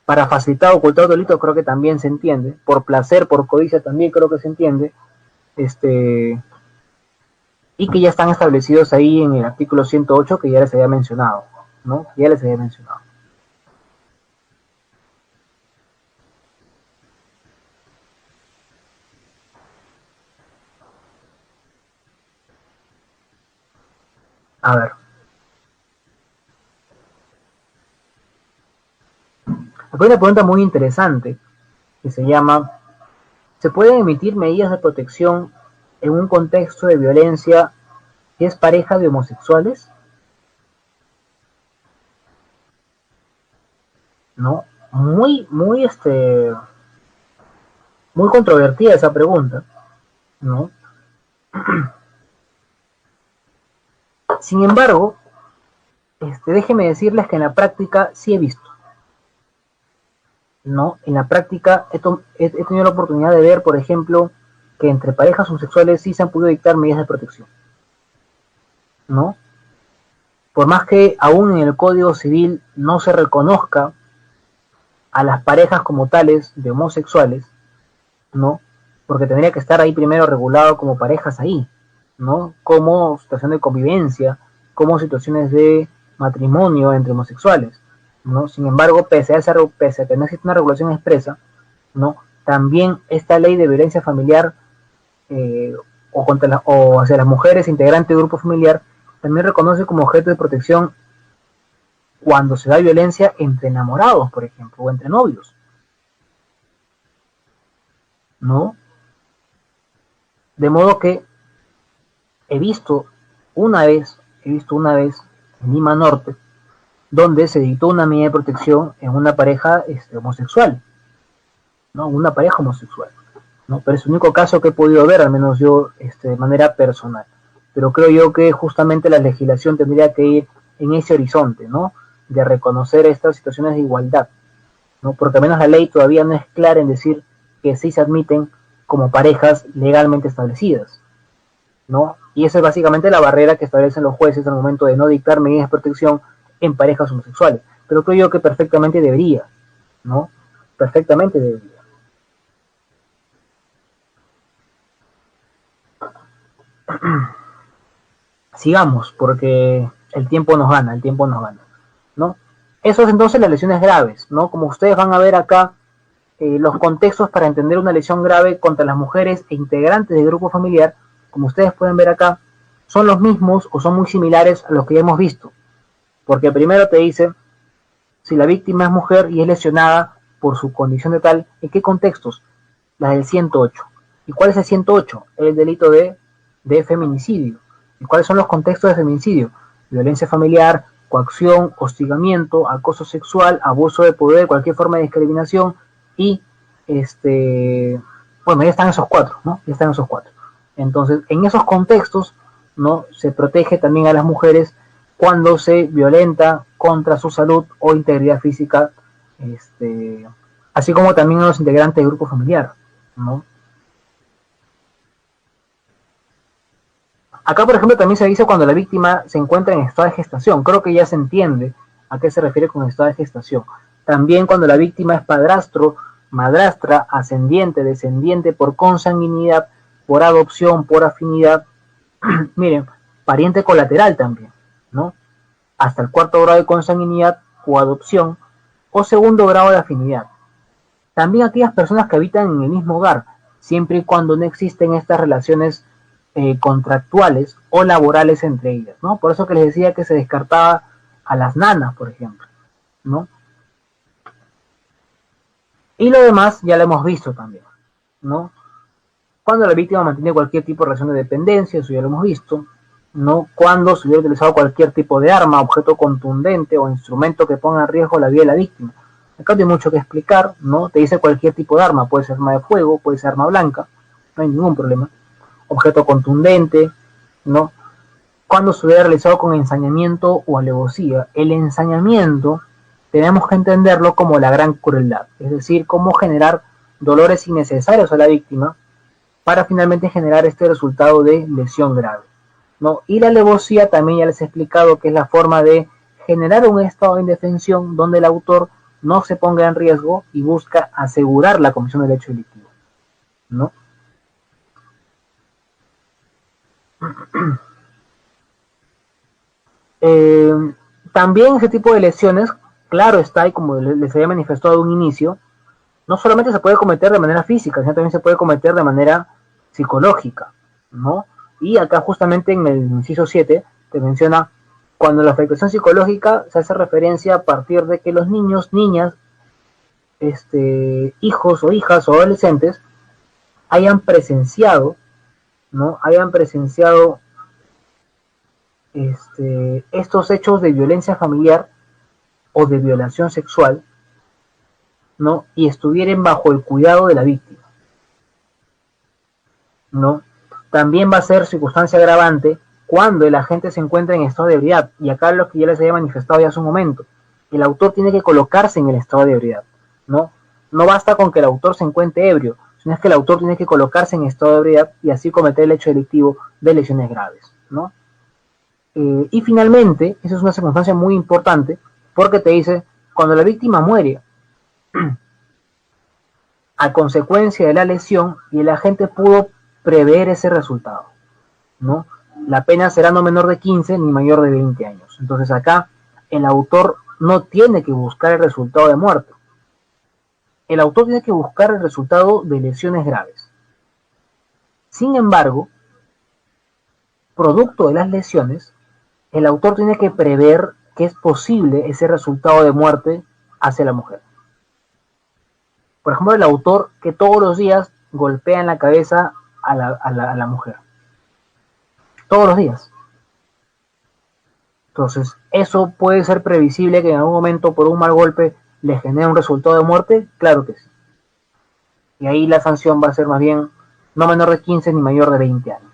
Para facilitar o ocultar delito, creo que también se entiende. Por placer, por codicia, también creo que se entiende. y que ya están establecidos ahí en el artículo 108 que ya les había mencionado, ¿no? Ya les había mencionado. A ver, aquí hay una pregunta muy interesante que se llama, ¿se pueden emitir medidas de protección en un contexto de violencia si es pareja de homosexuales? ¿No? Muy controvertida esa pregunta, ¿no? Sin embargo, déjenme decirles que en la práctica sí he visto, ¿no? En la práctica he tenido la oportunidad de ver, por ejemplo, que entre parejas homosexuales sí se han podido dictar medidas de protección, ¿no? Por más que aún en el Código Civil no se reconozca a las parejas como tales de homosexuales, ¿no? Porque tendría que estar ahí primero regulado como parejas ahí, ¿no? Como situación de convivencia, como situaciones de matrimonio entre homosexuales, ¿no? Sin embargo, pese a que no existe una regulación expresa, ¿no? También esta ley de violencia familiar eh, o hacia las mujeres integrantes del grupo familiar también reconoce como objeto de protección cuando se da violencia entre enamorados, por ejemplo, o entre novios, ¿no? De modo que he visto he visto una vez en Lima Norte, donde se dictó una medida de protección en una pareja homosexual, ¿no? Una pareja homosexual, ¿no? Pero es el único caso que he podido ver, al menos yo, de manera personal. Pero creo yo que justamente la legislación tendría que ir en ese horizonte, ¿no? De reconocer estas situaciones de igualdad, ¿no? Porque al menos la ley todavía no es clara en decir que sí se admiten como parejas legalmente establecidas, ¿no? Y esa es básicamente la barrera que establecen los jueces al momento de no dictar medidas de protección en parejas homosexuales. Pero creo yo que perfectamente debería, ¿no? Perfectamente debería. Sigamos, porque el tiempo nos gana, ¿no? Eso es entonces las lesiones graves, ¿no? Como ustedes van a ver acá, los contextos para entender una lesión grave contra las mujeres e integrantes del grupo familiar, como ustedes pueden ver acá, son los mismos o son muy similares a los que ya hemos visto. Porque primero te dice si la víctima es mujer y es lesionada por su condición de tal, ¿en qué contextos? La del 108. ¿Y cuál es el 108? El delito de feminicidio. ¿Y cuáles son los contextos de feminicidio? Violencia familiar, coacción, hostigamiento, acoso sexual, abuso de poder, cualquier forma de discriminación y bueno, ya están esos cuatro, ¿no? Ya están esos cuatro. Entonces, en esos contextos, ¿no? Se protege también a las mujeres cuando se violenta contra su salud o integridad física, así como también a los integrantes del grupo familiar, ¿no? Acá, por ejemplo, también se dice cuando la víctima se encuentra en estado de gestación. Creo que ya se entiende a qué se refiere con estado de gestación. También cuando la víctima es padrastro, madrastra, ascendiente, descendiente por consanguinidad, por adopción, por afinidad. Miren, pariente colateral también, ¿no? Hasta el cuarto grado de consanguinidad o adopción, o segundo grado de afinidad. También aquellas personas que habitan en el mismo hogar, siempre y cuando no existen estas relaciones contractuales o laborales entre ellas, ¿no? Por eso que les decía que se descartaba a las nanas, por ejemplo, ¿no? Y lo demás ya lo hemos visto también, ¿no? Cuando la víctima mantiene cualquier tipo de relación de dependencia, eso ya lo hemos visto, ¿no? Cuando se hubiera utilizado cualquier tipo de arma, objeto contundente o instrumento que ponga en riesgo la vida de la víctima. Acá no hay mucho que explicar, ¿no? Te dice cualquier tipo de arma, puede ser arma de fuego, puede ser arma blanca, no hay ningún problema. Objeto contundente, ¿no? Cuando se hubiera realizado con ensañamiento o alevosía. El ensañamiento tenemos que entenderlo como la gran crueldad, es decir, cómo generar dolores innecesarios a la víctima para finalmente generar este resultado de lesión grave, ¿no? Y la alevosía también ya les he explicado que es la forma de generar un estado de indefensión donde el autor no se ponga en riesgo y busca asegurar la comisión del hecho delictivo, ¿no? Eh, También ese tipo de lesiones, claro está, y como les había manifestado a un inicio, no solamente se puede cometer de manera física, sino también se puede cometer de manera psicológica, ¿no? Y acá justamente en el inciso 7 te menciona, cuando la afectación psicológica se hace referencia a partir de que los niños, niñas, hijos o hijas o adolescentes hayan presenciado, ¿no? Hayan presenciado estos hechos de violencia familiar o de violación sexual, ¿no? Y estuvieran bajo el cuidado de la víctima, ¿no? También va a ser circunstancia agravante cuando el agente se encuentra en estado de ebriedad. Y acá lo que ya les había manifestado ya hace un momento. El autor tiene que colocarse en el estado de ebriedad, ¿no? No basta con que el autor se encuentre ebrio, sino es que el autor tiene que colocarse en estado de ebriedad y así cometer el hecho delictivo de lesiones graves, ¿no? Y finalmente, esa es una circunstancia muy importante porque te dice, cuando la víctima muere a consecuencia de la lesión y el agente pudo prever ese resultado, ¿no? La pena será no menor de 15 ni mayor de 20 años. Entonces acá el autor no tiene que buscar el resultado de muerte. El autor tiene que buscar el resultado de lesiones graves. Sin embargo, producto de las lesiones, el autor tiene que prever que es posible ese resultado de muerte hacia la mujer. Por ejemplo, el autor que todos los días golpea en la cabeza a la mujer. Todos los días. Entonces, ¿eso puede ser previsible que en algún momento por un mal golpe le genere un resultado de muerte? Claro que sí. Y ahí la sanción va a ser más bien no menor de 15 ni mayor de 20 años.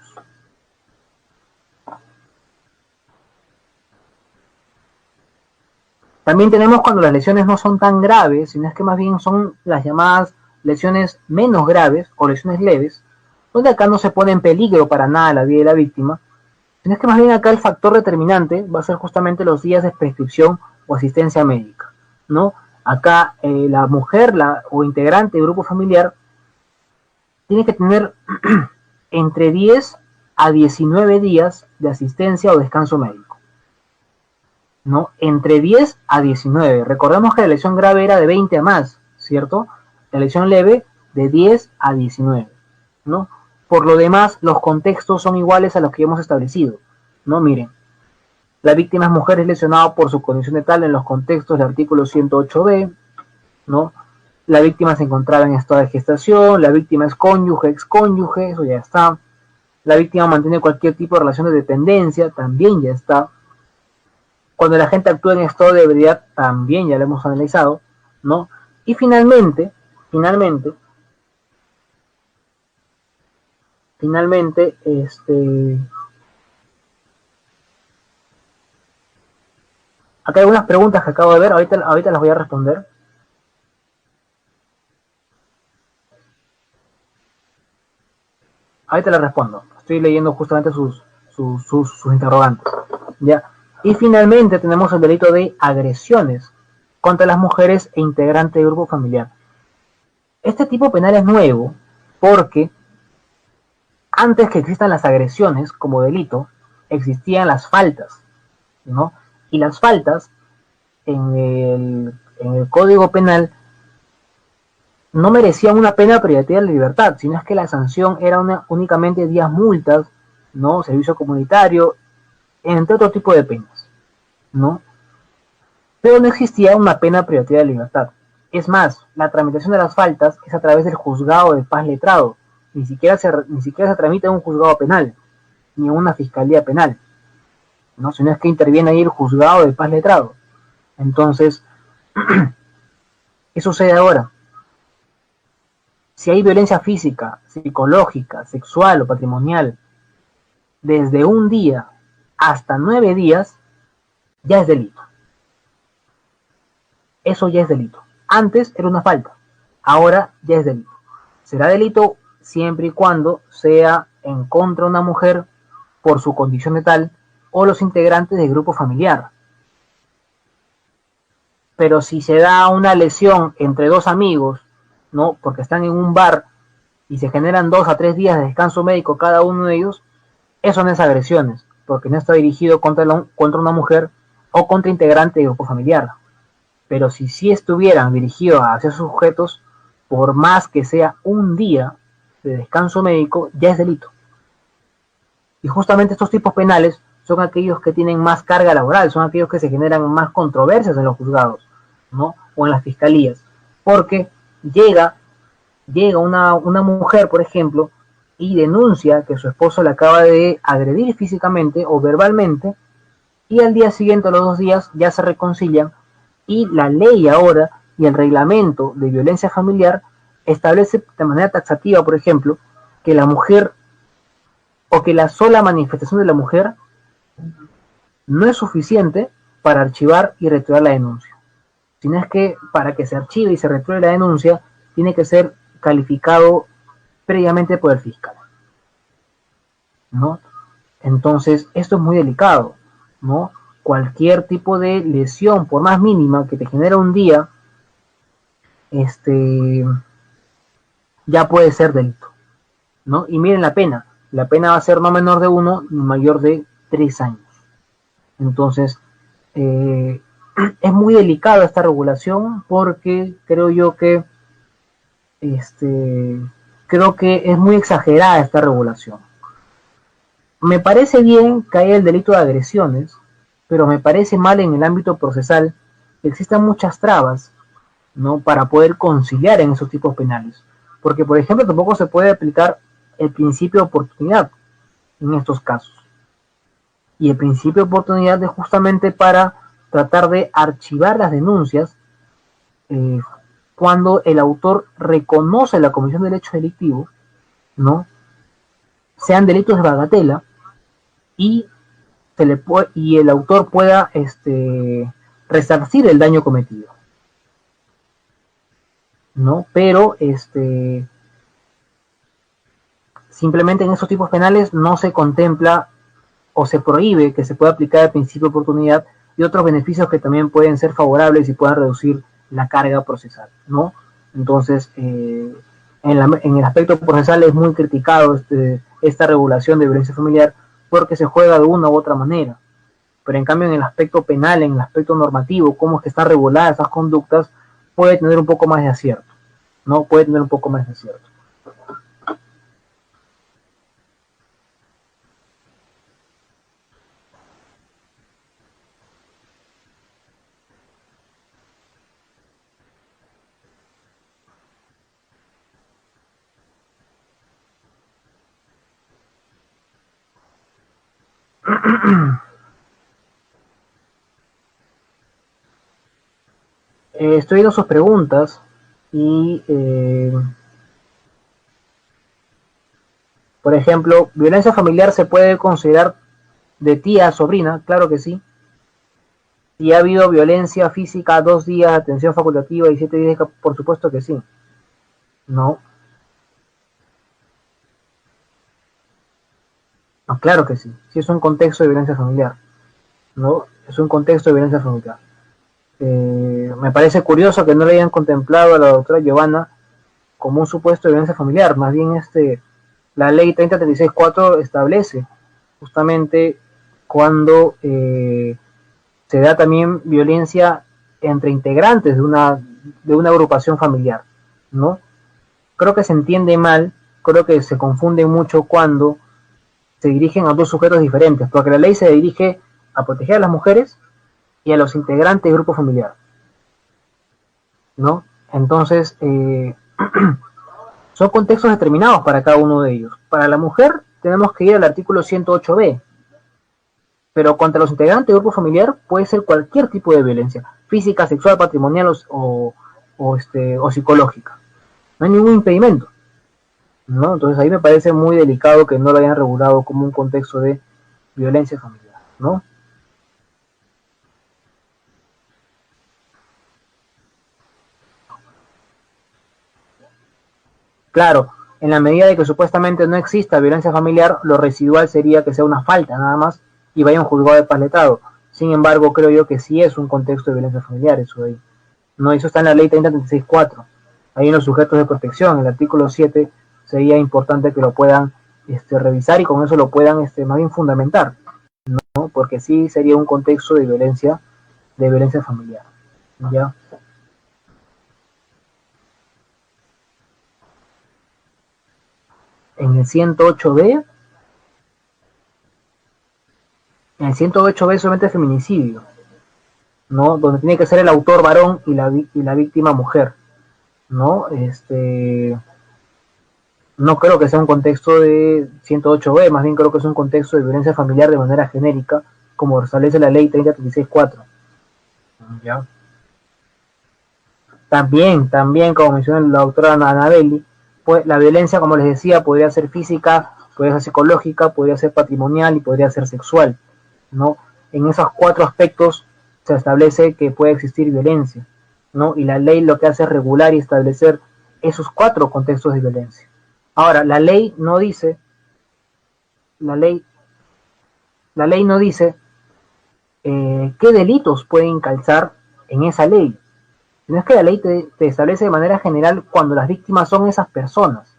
También tenemos cuando las lesiones no son tan graves, sino es que más bien son las llamadas lesiones menos graves o lesiones leves, donde acá no se pone en peligro para nada la vida de la víctima, sino es que más bien acá el factor determinante va a ser justamente los días de prescripción o asistencia médica, ¿no? Acá la mujer o integrante del grupo familiar tiene que tener entre 10 a 19 días de asistencia o descanso médico, ¿no? Entre 10 a 19. Recordemos que la lesión grave era de 20 a más, ¿cierto? La lesión leve de 10 a 19, ¿no? Por lo demás, los contextos son iguales a los que hemos establecido, ¿no? Miren, la víctima es mujer, es lesionada por su condición de tal en los contextos del artículo 108b, ¿no? La víctima se encontraba en estado de gestación, la víctima es cónyuge, excónyuge, eso ya está. La víctima mantiene cualquier tipo de relación de dependencia, también ya está. Cuando la gente actúa en estado de ebriedad, también ya lo hemos analizado, ¿no? Y finalmente, acá hay algunas preguntas que acabo de ver, ahorita las voy a responder. Ahorita las respondo. Estoy leyendo justamente sus interrogantes. ¿Ya? Y finalmente tenemos el delito de agresiones contra las mujeres e integrantes del grupo familiar. Este tipo penal es nuevo porque antes que existan las agresiones como delito, existían las faltas, ¿no? Y las faltas en el Código Penal no merecían una pena privativa de la libertad, sino es que la sanción era únicamente 10 multas, ¿no? Servicio comunitario, entre otro tipo de penas, ¿no? Pero no existía una pena privativa de libertad. Es más, la tramitación de las faltas es a través del juzgado de paz letrado, ni siquiera se tramita en un juzgado penal, ni en una fiscalía penal, ¿no? Sino es que interviene ahí el juzgado de paz letrado. Entonces, ¿qué sucede ahora? Si hay violencia física, psicológica, sexual o patrimonial, desde un día hasta 9 días, ya es delito. Eso ya es delito. Antes era una falta, ahora ya es delito. Será delito siempre y cuando sea en contra de una mujer por su condición de tal o los integrantes del grupo familiar. Pero si se da una lesión entre dos amigos, ¿no? Porque están en un bar y se generan 2 a 3 días de descanso médico cada uno de ellos, Eso no es agresiones, porque no está dirigido contra una mujer o contra integrante del grupo familiar. Pero si sí estuvieran dirigidos hacia sus sujetos, por más que sea un día de descanso médico, ya es delito. Y justamente estos tipos penales son aquellos que tienen más carga laboral, son aquellos que se generan más controversias en los juzgados, ¿no? O en las fiscalías. Porque llega, llega una mujer, por ejemplo, y denuncia que su esposo le acaba de agredir físicamente o verbalmente, y al día siguiente, a los 2 días, ya se reconcilian, y la ley ahora y el reglamento de violencia familiar establece de manera taxativa, por ejemplo, que la mujer o que la sola manifestación de la mujer no es suficiente para archivar y retirar la denuncia, sino es que para que se archive y se retire la denuncia tiene que ser calificado previamente por el fiscal, ¿no? Entonces, esto es muy delicado, ¿no? Cualquier tipo de lesión, por más mínima que te genera un día, ya puede ser delito, ¿no? Y miren la pena va a ser no menor de 1 ni mayor de 3 años. Entonces, es muy delicada esta regulación porque creo yo que creo que es muy exagerada esta regulación. Me parece bien que haya el delito de agresiones, pero me parece mal en el ámbito procesal que existan muchas trabas, ¿no? Para poder conciliar en esos tipos penales. Porque, por ejemplo, tampoco se puede aplicar el principio de oportunidad en estos casos. Y el principio de oportunidad es justamente para tratar de archivar las denuncias cuando el autor reconoce la comisión del hecho delictivo, ¿no? Sean delitos de bagatela y, y el autor pueda resarcir el daño cometido, ¿no? Pero simplemente en esos tipos penales no se contempla o se prohíbe que se pueda aplicar el principio de oportunidad y otros beneficios que también pueden ser favorables y puedan reducir la carga procesal, ¿no? Entonces, en el aspecto procesal es muy criticado esta regulación de violencia familiar porque se juega de una u otra manera. Pero en cambio en el aspecto penal, en el aspecto normativo, cómo es que están reguladas esas conductas, puede tener un poco más de acierto, ¿no? Puede tener un poco más de acierto. Estoy viendo sus preguntas y, por ejemplo, violencia familiar se puede considerar de tía a sobrina, claro que sí. Si ha habido violencia física, 2 días, atención facultativa y 7 días, por supuesto que sí. No, no, claro que sí. Sí es un contexto de violencia familiar. No, es un contexto de violencia familiar. Me parece curioso que no le hayan contemplado a la doctora Giovanna como un supuesto de violencia familiar. Más bien la ley 3036-4 establece justamente cuando se da también violencia entre integrantes de una agrupación familiar, ¿no? Creo que se entiende mal, creo que se confunde mucho cuando se dirigen a dos sujetos diferentes, porque la ley se dirige a proteger a las mujeres y a los integrantes del grupo familiar, ¿no? Entonces, son contextos determinados para cada uno de ellos. Para la mujer tenemos que ir al artículo 108b, pero contra los integrantes del grupo familiar puede ser cualquier tipo de violencia, física, sexual, patrimonial o psicológica. No hay ningún impedimento, ¿no? Entonces ahí me parece muy delicado que no lo hayan regulado como un contexto de violencia familiar, ¿no? Claro, en la medida de que supuestamente no exista violencia familiar, lo residual sería que sea una falta nada más y vaya un juzgado de paz letrado. Sin embargo, creo yo que sí es un contexto de violencia familiar eso de ahí. No, eso está en la ley 3036-4. Ahí en los sujetos de protección, el artículo 7, sería importante que lo puedan revisar y con eso lo puedan más bien fundamentar, ¿no? Porque sí sería un contexto de violencia familiar, ¿ya? En el 108B, en el 108B solamente es feminicidio, ¿no? Donde tiene que ser el autor varón y la víctima mujer, ¿no? No creo que sea un contexto de 108B, más bien creo que es un contexto de violencia familiar de manera genérica, como establece la ley 3036-4. ¿Ya? También, como mencionó la doctora Anabelli, pues la violencia, como les decía, podría ser física, podría ser psicológica, podría ser patrimonial y podría ser sexual, ¿no? En esos cuatro aspectos se establece que puede existir violencia, ¿no? Y la ley lo que hace es regular y establecer esos cuatro contextos de violencia. Ahora, la ley no dice, la ley, la ley no dice qué delitos pueden calzar en esa ley. No es que la ley te establece de manera general cuando las víctimas son esas personas.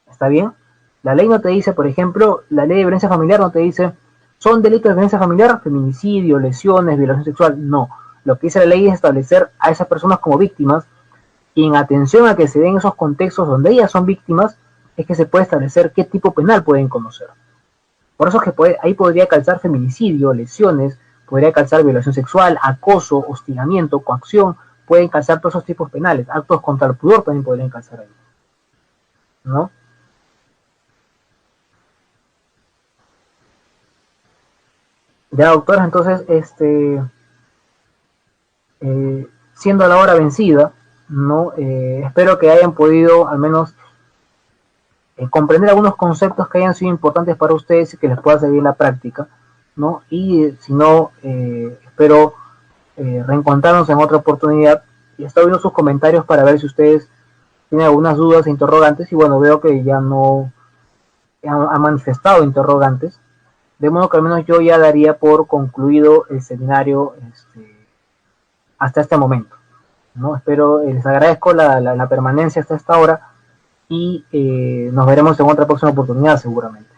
¿Está bien? La ley no te dice, por ejemplo, la ley de violencia familiar no te dice, son delitos de violencia familiar, feminicidio, lesiones, violación sexual. No. Lo que dice la ley es establecer a esas personas como víctimas y en atención a que se den esos contextos donde ellas son víctimas, es que se puede establecer qué tipo penal pueden conocer. Por eso es que ahí podría calzar feminicidio, lesiones, podría calzar violación sexual, acoso, hostigamiento, coacción, pueden calzar todos esos tipos penales. Actos contra el pudor también podrían calzar ahí, ¿no? Ya, doctores, entonces, siendo la hora vencida, ¿no? Espero que hayan podido al menos comprender algunos conceptos que hayan sido importantes para ustedes y que les pueda servir en la práctica, ¿no? Y si no, espero reencontrarnos en otra oportunidad y estoy viendo sus comentarios para ver si ustedes tienen algunas dudas e interrogantes y bueno, veo que ya no han manifestado interrogantes, de modo que al menos yo ya daría por concluido el seminario hasta este momento, ¿no? Espero, les agradezco la permanencia hasta esta hora y nos veremos en otra próxima oportunidad seguramente.